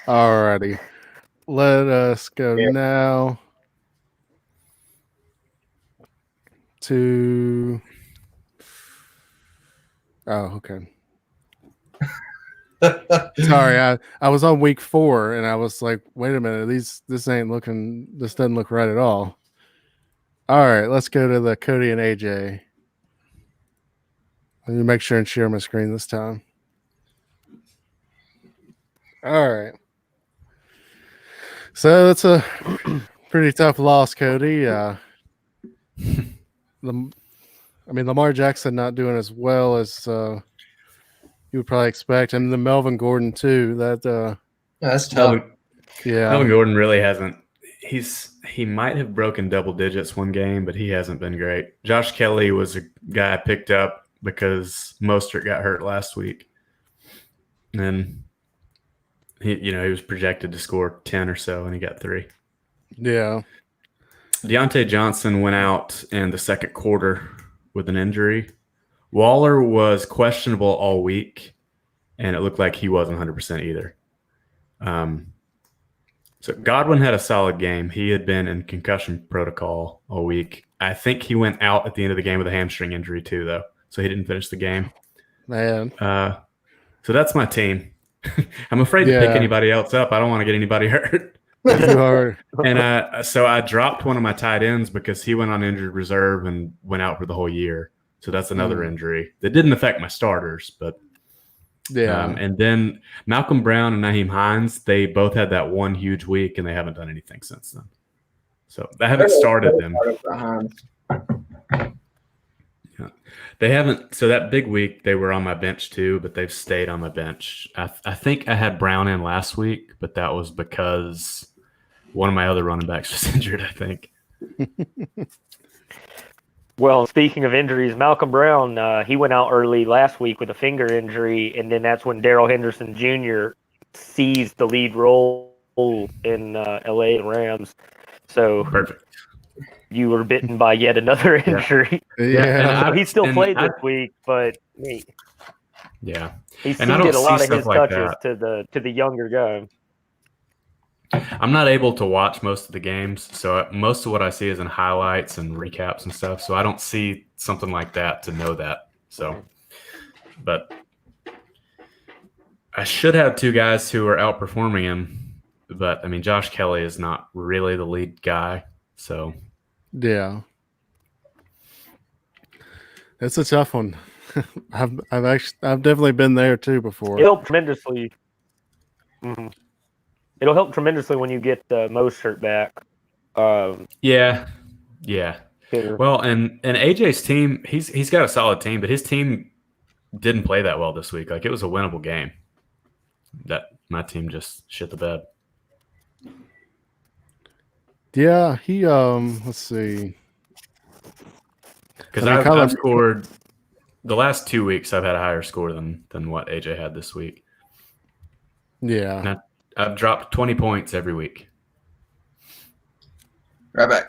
Alrighty. Let us go now to. Oh, okay. Sorry, I was on week 4 and I was like, wait a minute, this doesn't look right at all. All right, let's go to the Cody and AJ. Let me make sure and share my screen this time. All right. So that's a pretty tough loss, Cody. Lamar Jackson not doing as well as you would probably expect, and the Melvin Gordon too. That's tough. Melvin Gordon really hasn't. He might have broken double digits one game, but he hasn't been great. Josh Kelly was a guy I picked up because Mostert got hurt last week, and he was projected to score 10 or so, and he got 3. Yeah. Deontay Johnson went out in the second quarter with an injury. Waller was questionable all week, and it looked like he wasn't 100% either. So Godwin had a solid game. He had been in concussion protocol all week. I think he went out at the end of the game with a hamstring injury too, though. So he didn't finish the game. Man. So that's my team. I'm afraid to pick anybody else up. I don't want to get anybody hurt. You are. And so I dropped one of my tight ends because he went on injured reserve and went out for the whole year. So that's another injury that didn't affect my starters, but and then Malcolm Brown and Naheem Hines, they both had that one huge week, and they haven't done anything since then. So I haven't started them. Yeah. They haven't. So that big week, they were on my bench too, but they've stayed on my bench. I think I had Brown in last week, but that was because one of my other running backs was injured, I think. Well, speaking of injuries, Malcolm Brown, he went out early last week with a finger injury, and then that's when Darrell Henderson Jr. seized the lead role in LA and Rams. So perfect. You were bitten by yet another injury. Yeah. He still played this week, but he ceded a lot of his touches to the younger guy. I'm not able to watch most of the games, so most of what I see is in highlights and recaps and stuff. So I don't see something like that to know that. So, but I should have 2 guys who are outperforming him. But I mean, Josh Kelly is not really the lead guy. So, yeah, it's a tough one. I've definitely been there too before. It helped tremendously. Mm-hmm. It'll help tremendously when you get Mostert back. Yeah. Well, and AJ's team, he's got a solid team, but his team didn't play that well this week. Like, it was a winnable game. That my team just shit the bed. Yeah, he let's see. Because I've scored the last 2 weeks. I've had a higher score than what AJ had this week. Yeah. And I've dropped 20 points every week. Right back.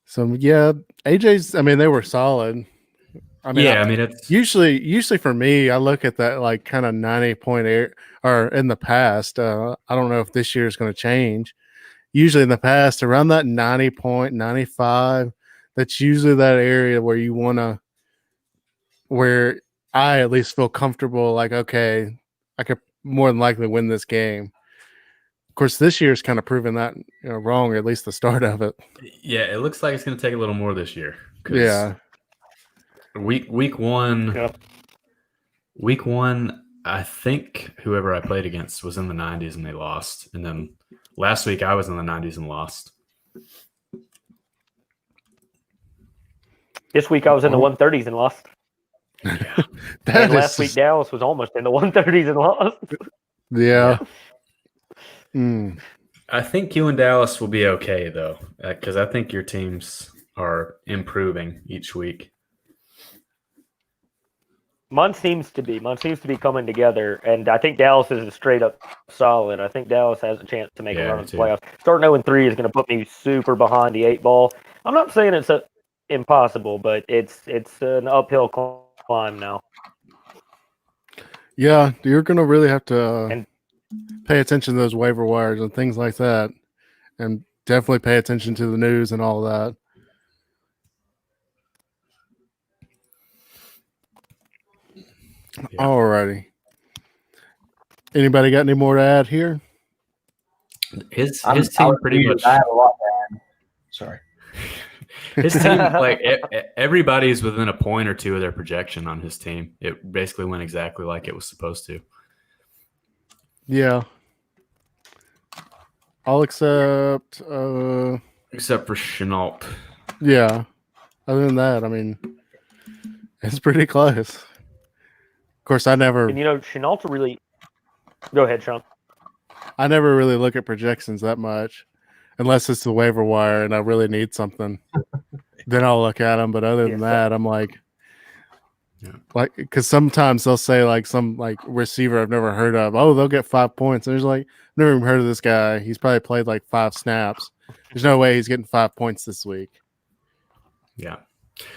So yeah, AJ's. I mean, they were solid. It's usually for me, I look at that like kind of 90-point or in the past. I don't know if this year is going to change. Usually in the past, around that 90 point, 95, that's usually that area where you want to, where I at least feel comfortable. Like, okay, I could more than likely win this game. Of course, this year's kind of proven that wrong, or at least the start of it. Yeah, it looks like it's going to take a little more this year. Yeah. Week 1, Week 1, I think whoever I played against was in the 90s and they lost. And then last week I was in the 90s and lost. This week I was in the 130s and lost. Yeah. And last week Dallas was almost in the 130s and lost. Yeah. Mm. I think you and Dallas will be okay, though, because I think your teams are improving each week. Mine seems to be coming together, and I think Dallas is straight up solid. I think Dallas has a chance to make a run of the playoffs. Starting 0-3 is going to put me super behind the 8 ball. I'm not saying it's impossible, but it's an uphill climb now. Yeah, you're going to really have to pay attention to those waiver wires and things like that, and definitely pay attention to the news and all that. Yeah. Alrighty. Anybody got any more to add here? His team pretty much. I have a lot to add. Sorry. His team, like everybody's within a point or two of their projection on his team. It basically went exactly like it was supposed to. Yeah. All except for Chenault. Yeah. Other than that, I mean, it's pretty close. Of course, I never. And Chenault really. Go ahead, Sean. I never really look at projections that much, unless it's the waiver wire and I really need something. Then I'll look at them. But other than that, I'm like, because sometimes they'll say like some like receiver I've never heard of. Oh, they'll get 5 points. And there's like, never even heard of this guy. He's probably played like 5 snaps. There's no way he's getting 5 points this week. Yeah,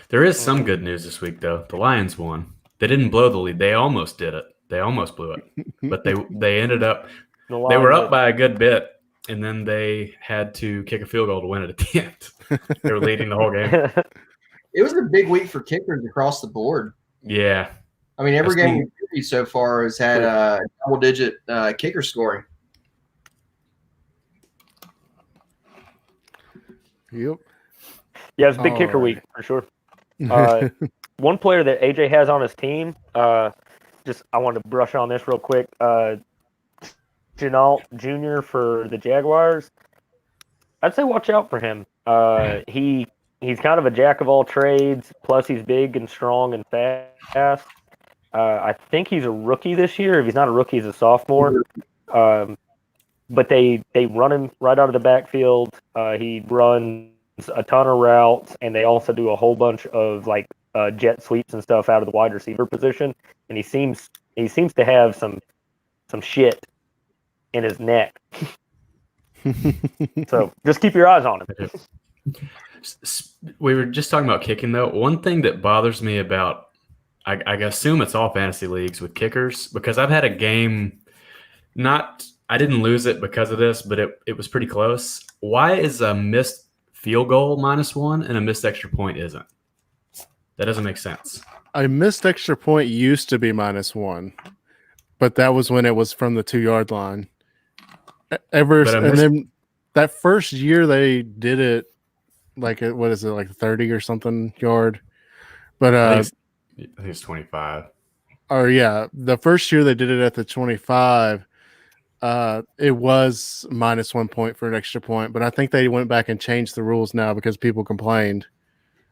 there is some good news this week though. The Lions won. They didn't blow the lead. They almost did it. They almost blew it, but they ended up. They were up by a good bit, and then they had to kick a field goal to win it at the end. They were leading the whole game. It was a big week for kickers across the board. Yeah, I mean every game we've so far has had a double-digit kicker scoring. Yep. Yeah, it's a big kicker week for sure. One player that AJ has on his team, I wanted to brush on this real quick. Chenault Jr. for the Jaguars. I'd say watch out for him. He's kind of a jack of all trades. Plus, he's big and strong and fast. I think he's a rookie this year. If he's not a rookie, he's a sophomore. But they run him right out of the backfield. He runs a ton of routes, and they also do a whole bunch of like jet sweeps and stuff out of the wide receiver position. And he seems to have some shit in his neck. So just keep your eyes on him. We were just talking about kicking though. One thing that bothers me about, I assume it's all fantasy leagues with kickers, because I've had a game, I didn't lose it because of this, but it was pretty close. Why is a missed field goal -1 and a missed extra point isn't? That doesn't make sense. A missed extra point used to be -1, but that was when it was from the 2-yard line. And then that first year they did it like what is it, like 30 or something yard? But I think it's 25. Or yeah, the first year they did it at the 25. It was -1 point for an extra point, but I think they went back and changed the rules now because people complained.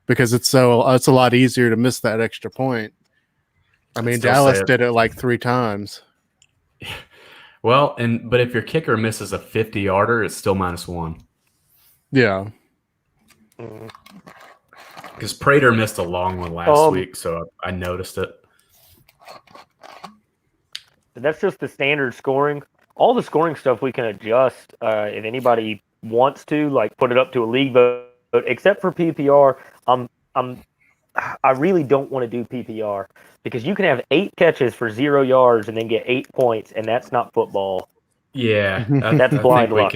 Because it's a lot easier to miss that extra point. I mean, Dallas did it like 3 times. Well, but if your kicker misses a 50-yarder, it's still -1. Yeah. Because Prater missed a long one last week, so I noticed it. That's just the standard scoring. All the scoring stuff we can adjust if anybody wants to, like put it up to a league vote. Except for PPR, I really don't want to do PPR because you can have 8 catches for 0 yards and then get 8 points, and that's not football. Yeah, that's blind luck.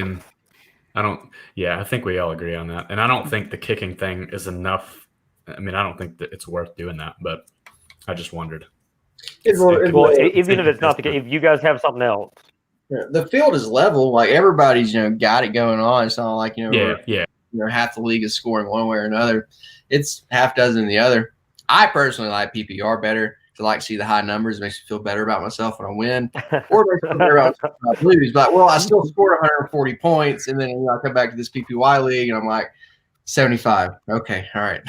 I think we all agree on that, and I don't think the kicking thing is enough. I mean, I don't think that it's worth doing that, but I just wondered. Well, even if it's not the case, if you guys have something else. The field is level. Like everybody's, got it going on. It's not like, half the league is scoring one way or another. It's half dozen the other. I personally like PPR better I like to see the high numbers. It makes me feel better about myself when I win, or it makes me feel better about myself when I lose. But I still scored 140 points, and then I come back to this PPY league, and I'm like 75. Okay, all right.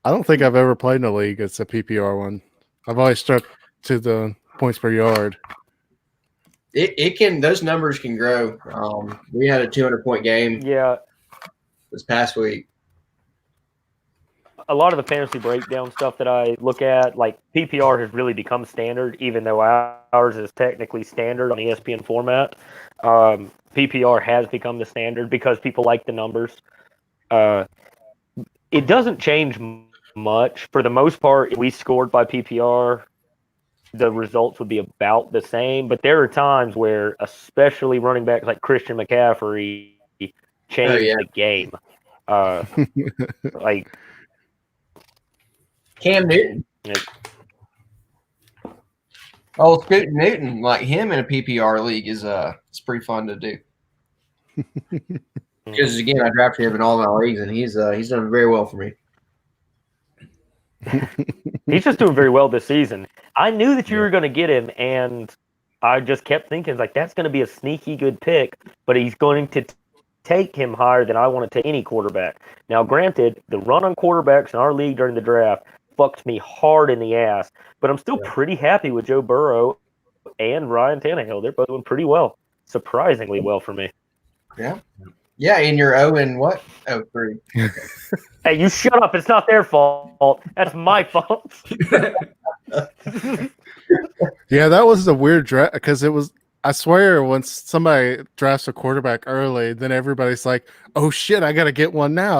I don't think I've ever played in a league that's a PPR one. I've always stuck to the points per yard. It can, those numbers can grow. We had a 200-point game this past week. A lot of the fantasy breakdown stuff that I look at, like PPR has really become standard, even though ours is technically standard on ESPN format. PPR has become the standard because people like the numbers. It doesn't change much. For the most part, if we scored by PPR, the results would be about the same. But there are times where, especially running backs like Christian McCaffrey, change the game. Like Cam Newton. Scoot Newton, like him in a PPR league is it's pretty fun to do. Because again, I drafted him in all my leagues, and he's done very well for me. He's just doing very well this season. I knew that you were going to get him, and I just kept thinking, like, that's going to be a sneaky good pick, but he's going to take him higher than I want to take any quarterback. Now, granted, the run on quarterbacks in our league during the draft fucked me hard in the ass, but I'm still pretty happy with Joe Burrow and Ryan Tannehill. They're both doing pretty well, surprisingly well for me. Yeah. Yeah, and you're 0 and what? 3. Hey, you shut up. It's not their fault. That's my fault. Yeah, that was a weird draft because it was, I swear, once somebody drafts a quarterback early, then everybody's like, oh shit, I got to get one now.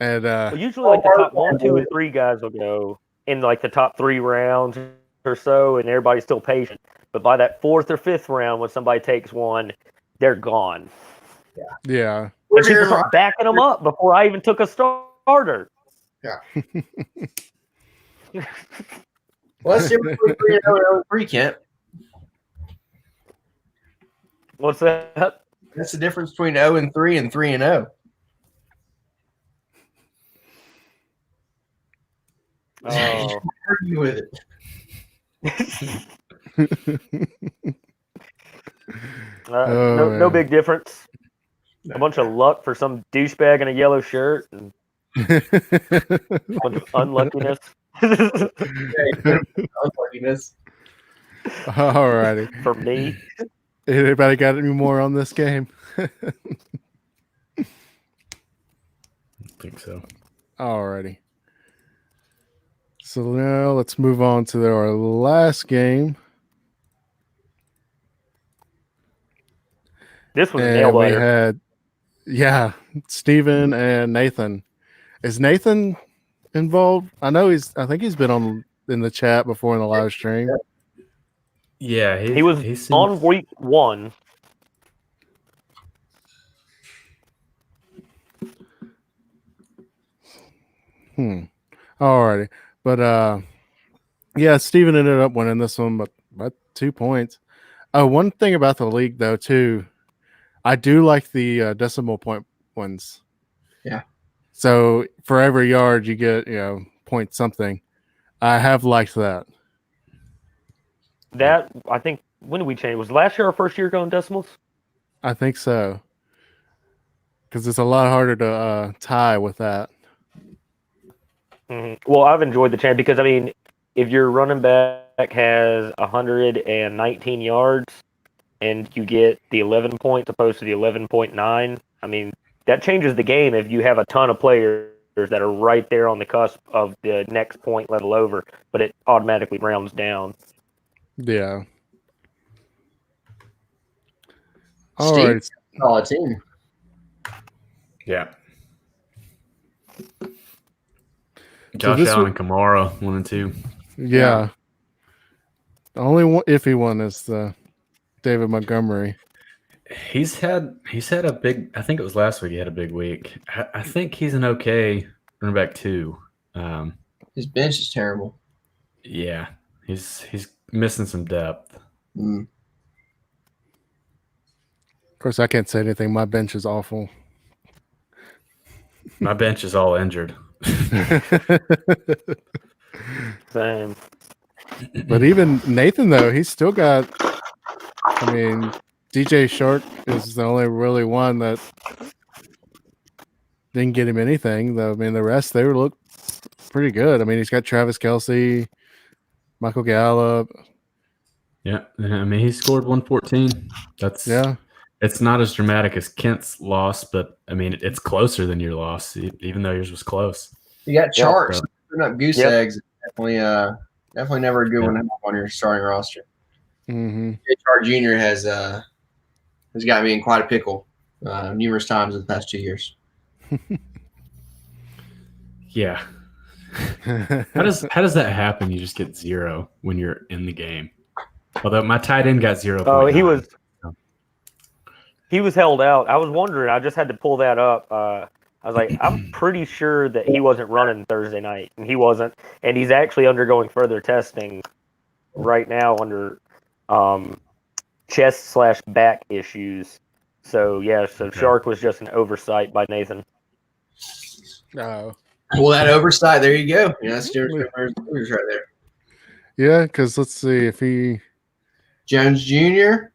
And well, usually like the top 1, 2, and 3 guys will go in like the top 3 rounds or so, and everybody's still patient. But by that 4th or 5th round, when somebody takes one, they're gone. Yeah. And people are backing them up before I even took a starter. Yeah. Well, that's different between 3 and 0 and 3, Kent. What's that? That's the difference between 0 and 3 and 3 and 0. Oh. Argue with it. No big difference. A bunch of luck for some douchebag in a yellow shirt and a bunch of unluckiness. Unluckiness. Alrighty. For me. Anybody got any more on this game? I think so. Alrighty. So now let's move on to our last game. This was a nail biter. We had, Steven and Nathan. Is Nathan involved? I think he's been in the chat before in the live stream. Yeah, he was on week 1. Alrighty. But Steven ended up winning this one by 2 points. One thing about the league though too, I do like the decimal point ones. Yeah. So for every yard you get, point something. I have liked that. That, I think, when did we change? Was last year our first year going decimals? I think so. Because it's a lot harder to tie with that. Mm-hmm. Well, I've enjoyed the change because, I mean, if your running back has 119 yards and you get the 11 points opposed to the 11.9, I mean, that changes the game if you have a ton of players that are right there on the cusp of the next point level over, but it automatically rounds down. Yeah. All right. Solid team. Yeah. Josh Allen and Kamara 1 and 2. Yeah. The only iffy one is the David Montgomery. He's had a big. I think it was last week. He had a big week. I think he's an okay running back too. His bench is terrible. Yeah, he's missing some depth. Of course, I can't say anything. My bench is awful. My bench is all injured. Same. But even Nathan, though, he's still got. I mean, DJ Shark is the only really one that didn't get him anything. Though, I mean, the rest they look pretty good. I mean, he's got Travis Kelce, Michael Gallup. Yeah, I mean, he scored 114. Yeah. It's not as dramatic as Kent's loss, but I mean, it's closer than your loss, even though yours was close. You got Charks. so- Putting up goose eggs. Definitely never a good one to have on your starting roster. Mm-hmm. Chark Jr. has got me in quite a pickle numerous times in the past 2 years. Yeah. How does that happen? You just get 0 when you're in the game. Although my tight end got 0. Oh, he was held out. I was wondering. I just had to pull that up. I was like, I'm pretty sure that he wasn't running Thursday night, and he wasn't. And he's actually undergoing further testing right now under chest/back issues. So yeah, Okay. Shark was just an oversight by Nathan. Oh. Well, that oversight, there you go. Yeah, that's Jared right there. Yeah, because let's see if he Jones Jr.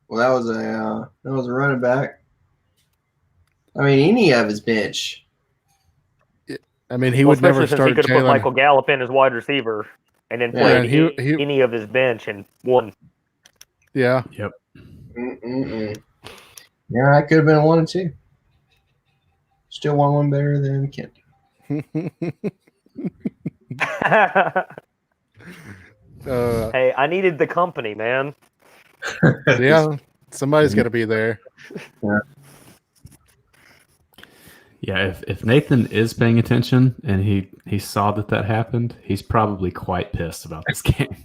Well, that was a running back. I mean, any of his bench. I mean, he would never especially since start he could have put Jalen. Michael Gallup in as wide receiver and then Yeah, played and he- any of his bench and won. Yeah. Yep. Mm-mm-mm. Yeah, that could have been 1 and 2. Still one better than Kent. Hey, I needed the company, man. Yeah, somebody's got to be there. Yeah, if Nathan is paying attention and he saw that happened, he's probably quite pissed about this game.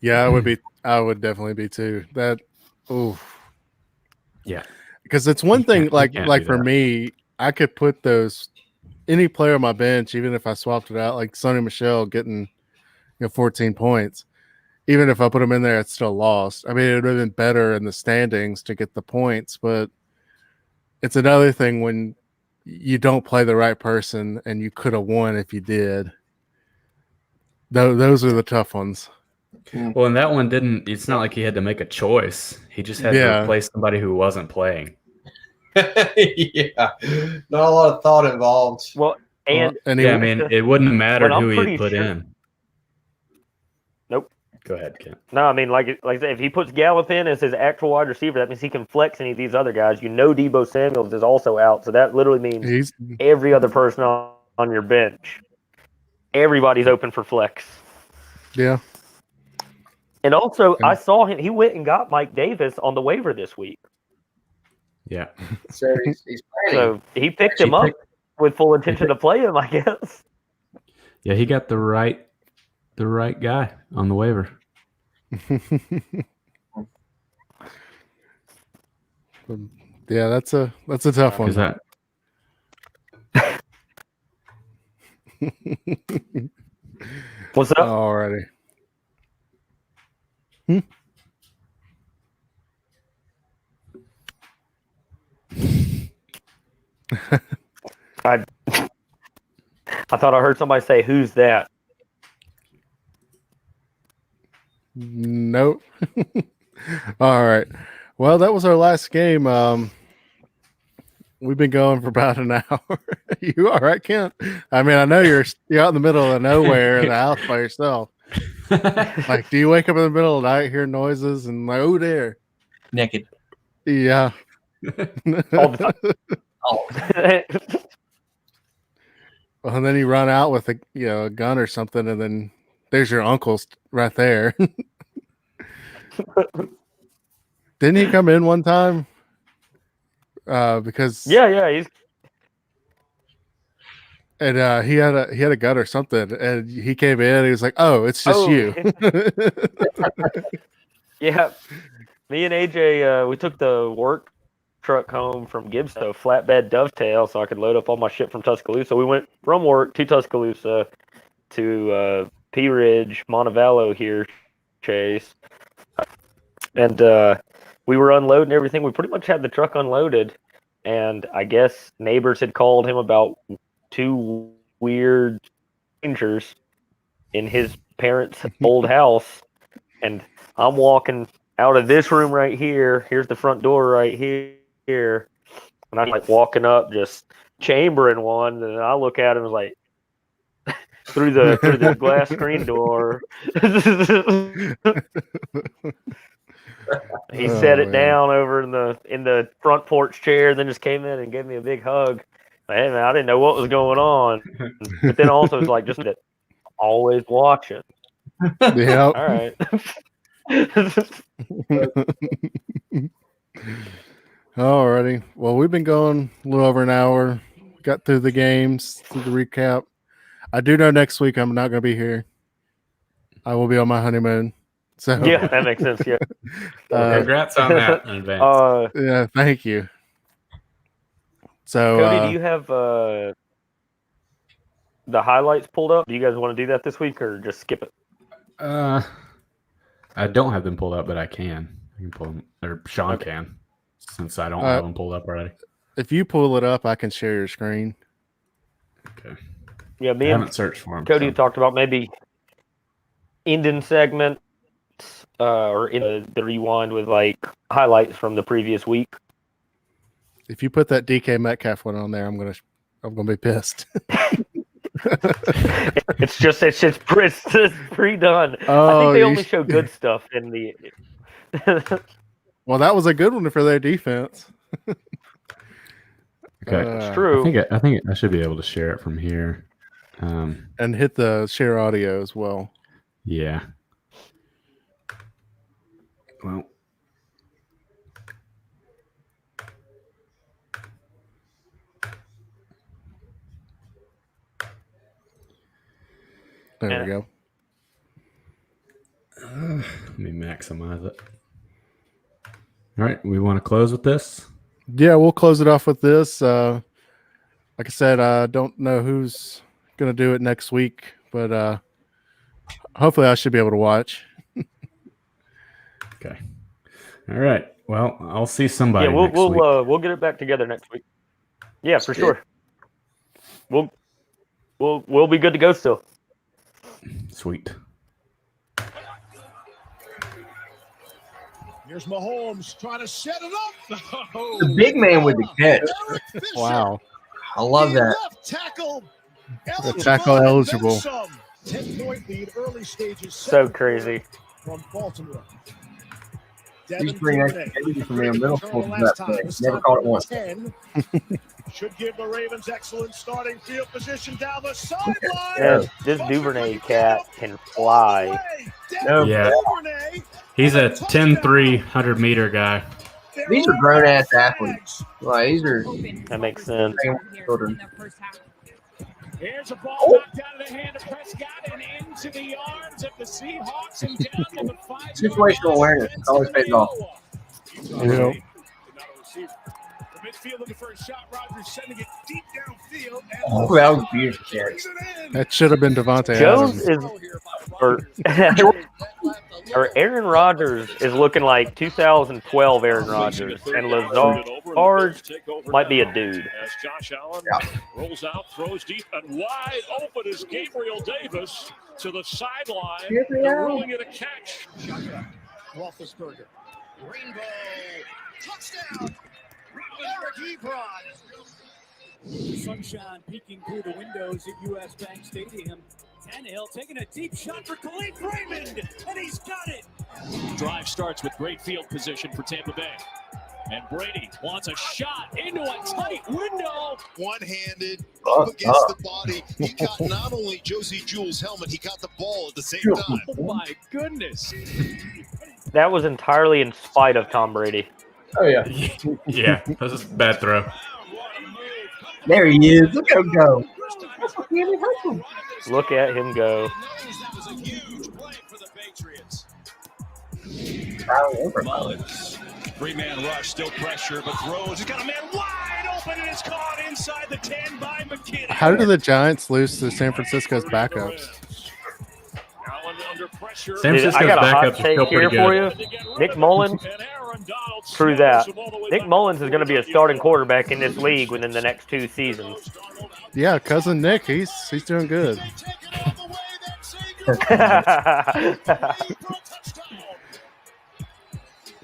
Yeah, I would be. I would definitely be too. That, oof. Yeah, Because it's one thing. you Like can't do for that. me, I could put any player on my bench, even if I swapped it out, like Sonny Michel getting 14 points. Even if I put him in there, it's still lost. I mean, it would have been better in the standings to get the points, but it's another thing when you don't play the right person and you could have won if you did. Those are the tough ones. Well, and that one didn't. It's not like he had to make a choice. He just had to replace somebody who wasn't playing. Yeah, not a lot of thought involved. Well, and and Yeah, I mean, it wouldn't have mattered But I'm who he pretty had put sure- in. Nope. Go ahead, Ken. no, I mean, like I said, if he puts Gallup in as his actual wide receiver, that means he can flex any of these other guys. Debo Samuels is also out, so that literally means he's every other person on your bench, everybody's open for flex. yeah. And also, I saw him. He went and got Mike Davis on the waiver this week, Yeah. So he's planning. so he picked him up with full intention to play him, I guess. Yeah, he got the right guy on the waiver. Yeah, that's a tough one. Is that What's up? Alrighty. I thought I heard somebody say, "Who's that?" Nope. All right. Well, that was our last game. We've been going for about an hour. You all right, Kent? I mean, I know you're out in the middle of nowhere in the house by yourself. Like, do you wake up in the middle of the night, hear noises, and like, oh, there? Naked. Yeah. All the time. Oh, Well, and then you run out with a gun or something, and then there's your uncle right there. Didn't he come in one time? Because yeah, he's and he had a gun or something, and he came in. And he was like, "Oh, it's just you." Yeah. Me and AJ, we took the work truck home from Gibsto, flatbed dovetail, so I could load up all my shit from Tuscaloosa. We went from work to Tuscaloosa to Pea Ridge, Montevallo here, Chase. And we were unloading everything. We pretty much had the truck unloaded, and I guess neighbors had called him about 2 weird strangers in his parents' old house, and I'm walking out of this room right here. Here's the front door right here, and I'm like walking up, just chambering one, and I look at him and was like, through the glass screen door. He set it down over in the front porch chair, then just came in and gave me a big hug. Hey man, I didn't know what was going on, but then also it's like just that always watching. Yeah. All right. Alrighty. Well, we've been going a little over an hour. Got through the games, through the recap. I do know next week I'm not going to be here. I will be on my honeymoon. So yeah, that makes sense. Yeah. Congrats on that in advance. Yeah, thank you. So, Cody, do you have the highlights pulled up? Do you guys want to do that this week or just skip it? I don't have them pulled up, but I can. I can pull them, or Sean can, since I don't have them pulled up already. If you pull it up, I can share your screen. Okay. Yeah, I haven't searched for them. Cody talked about maybe ending segments or in the rewind with like highlights from the previous week. If you put that DK Metcalf one on there, I'm gonna be pissed. it's pre-done. Oh, I think they only show good stuff in the. Well, that was a good one for their defense. Okay, it's true. I think I should be able to share it from here. And hit the share audio as well. Yeah. Well. There we go. Let me maximize it. All right, we want to close with this? Yeah, we'll close it off with this. Like I said, I don't know who's going to do it next week, but hopefully I should be able to watch. Okay. All right. Well, I'll see somebody. Yeah, we'll get it back together next week. Yeah, for sure. We'll be good to go still. Sweet. Here's Mahomes trying to set it up. Oh, The big man with the catch. Wow. I love that. Left tackle. The tackle eligible. 10-point lead, early stages. So crazy. From Baltimore. He's pretty nice from me in middle school for that play. Never caught it once. 10. Should give the Ravens excellent starting field position down the sideline. Yeah, this Duvernay cat can fly. Yeah. He's a 10-3 100-meter guy. These are grown-ass athletes. Like, these are That makes sense. children. Here's a ball knocked out of the hand of Prescott and into the arms of the Seahawks and down to the 5. Situational awareness always pays off. Yeah. The midfield of the first shot, Rodgers sending it deep downfield. Oh, that was a beautiful catch. That should have been Devontae Jones Adams. or Aaron Rodgers is looking like 2012 Aaron Rodgers, and Lazard might be a dude. As Josh Allen rolls out, throws deep and wide open is Gabriel Davis to the sideline. Rolling it a catch. Roethlisberger. Rainbow. Touchdown. Eric Ebron. Sunshine peeking through the windows at U.S. Bank Stadium. Tannehill taking a deep shot for Khalid Raymond, and he's got it. Drive starts with great field position for Tampa Bay. And Brady wants a shot into a tight window. One-handed up against the body. He got not only Josie Jewell's helmet, he got the ball at the same time. Oh my goodness. That was entirely in spite of Tom Brady. Oh, yeah. Yeah, that was a bad throw. There he is. Look at him go. Look at him go. That was a huge play for the Patriots. Mullins. Three-man rush, still pressure, but throws. He's got a man wide open, and it's caught inside the 10 by McKinney. How did the Giants lose to San Francisco's backups? Allen under pressure. San Francisco's I got a hot backups are take still here pretty for good. you. Nick Mullins True that. Nick Mullins is going to be a starting quarterback in this league within the next 2 seasons. Yeah, cousin Nick, he's doing good.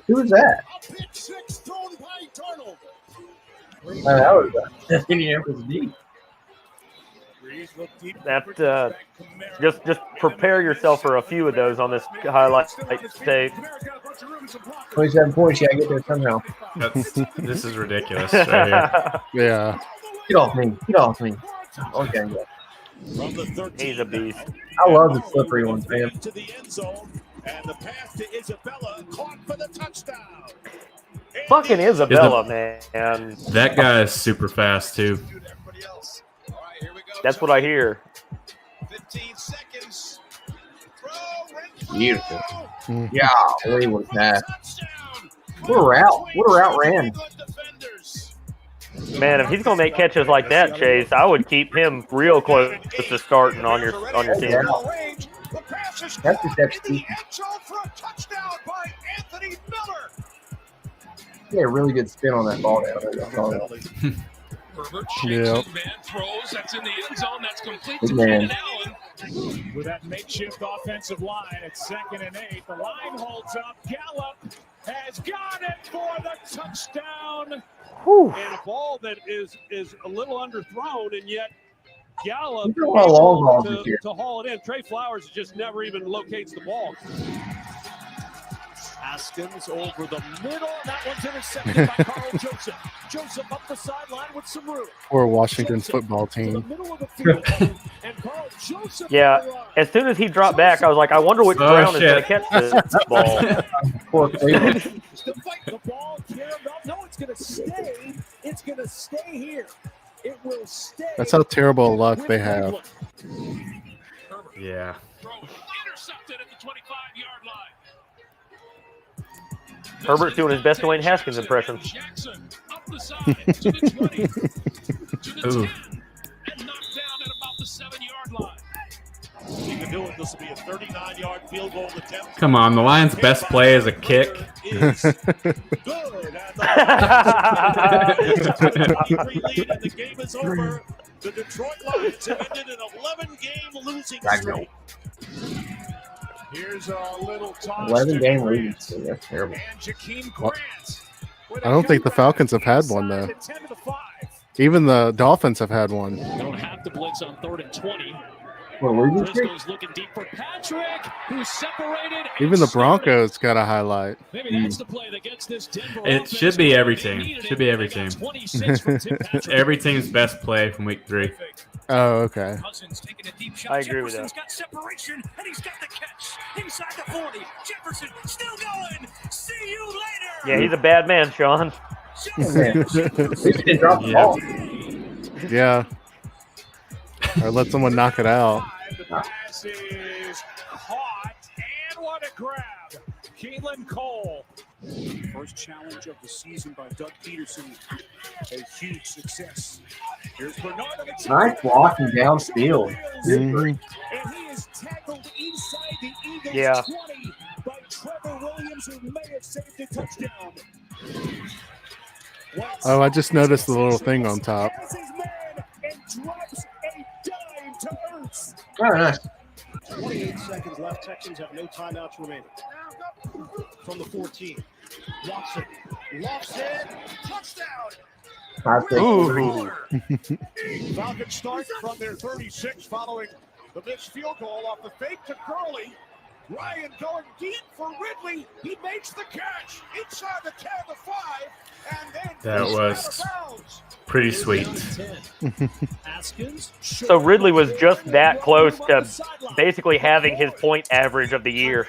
Who was that? That was Indianapolis D. That just prepare yourself for a few of those on this highlight tape. 27 points. You gotta get there somehow. This is ridiculous. Right here. Yeah. Get off me. Get off me. Okay. He's a beast. I love the slippery ones, man. And the pass to Isabella caught for the touchdown. Fucking Isabella, man. That guy is super fast too. That's what I hear. 15 seconds. Beautiful. Yeah, really was that. What a route. What a route ran. Man, if he's gonna make catches like that, Chase, I would keep him real close to starting on your team. That's just execution. Yeah, really good spin on that ball down. Yeah. Throws, that's in the end zone. That's complete Good to man. Keenan Allen. With that makeshift offensive line at 2nd and 8, the line holds up. Gallup has got it for the touchdown. Whew. And a ball that is a little underthrown, and yet Gallup He's got a lot of long balls this year. to haul it in. Trey Flowers just never even locates the ball. Haskins over the middle. That one's intercepted by Carl Joseph. Joseph up the sideline with some room. Or Washington's football team. Yeah, as soon as he dropped back, I was like, I wonder which Brown is going to catch this ball. Poor Cleveland. The ball carried up. No, it's going to stay. It's going to stay here. It will stay. That's how terrible luck they have. Yeah. Intercepted at the 25-yard line. Herbert's doing his best Dwayne Haskins impression. Jackson up the side to the 20, to the Ooh. 10, and knocked down at about the 7-yard line. He can do it. This will be a 39-yard field goal attempt. Come on, the Lions' best play is a kick. Is good. And the the game is over. The Detroit Lions have ended an 11-game losing streak. Here's a little toss. 11-game losing streak. That's terrible. And Jakeem Grant. I don't think the Falcons have had one, though. Even the Dolphins have had one. They don't have to blitz on 3rd and 20. What, losing streak? Briscoe's looking deep for Patrick, who's separated. Even the Broncos got a highlight. Maybe that's the play that gets this Denver It offense should be every going. They team. needed Should it. be every They got team. 26 from Tim Patrick. Every team's best play from week 3. Oh, okay. Cousins taking a deep shot. I agree with Jefferson's that. got separation, and he's got the catch inside the 40. Jefferson still going. See you later. Yeah, he's a bad man, Sean. Man. At least he didn't drop the Yeah. ball. Yeah. Or let someone knock it out. The pass is caught, and what a grab. Keelan Cole. First challenge of the season by Doug Peterson. A huge success. Here's Bernard. Nice blocking downfield. Mhm. And he is tackled inside the Eagles' Yeah. 20 by Trevor Williams, who may have saved a touchdown. Oh, I just noticed the little thing on top. Has his man and drops a dime to earth. Oh, nice. 28 seconds left. Texans have no timeouts remaining. From the 14. Watson. Lofts it. Touchdown. Ooh. Falcons start from their 36 following the missed field goal off the fake to Gurley. Ryan going deep for Ridley. He makes the catch inside the 10 to 5. And then That he's was out of bounds. pretty sweet. So Ridley was just that close to basically having his point average of the year.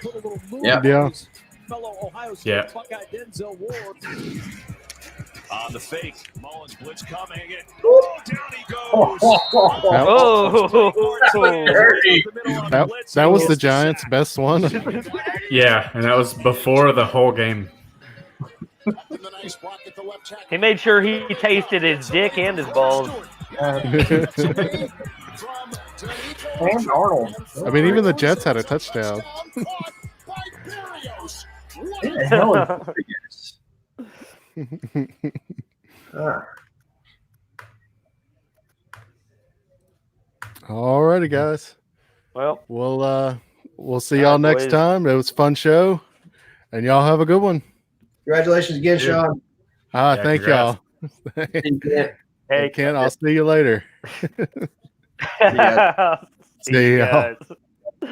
Yeah. Yeah. Fellow Ohio State Yeah. Buckeye Denzel Ward. On the fake, Mullins blitz coming. And down he goes. That was the Giants' best one. Yeah, and that was before the whole game. He made sure he tasted his dick and his balls. And Arnold. I mean, even the Jets had a touchdown. Who the hell is Rodriguez? All righty, guys. Well, we'll see y'all next boys. time. It was a fun show, and y'all have a good one. Congratulations again, Yeah. Sean. Thank congrats. y'all. Hey, Ken, I'll see you later. Yeah. see you y'all. guys.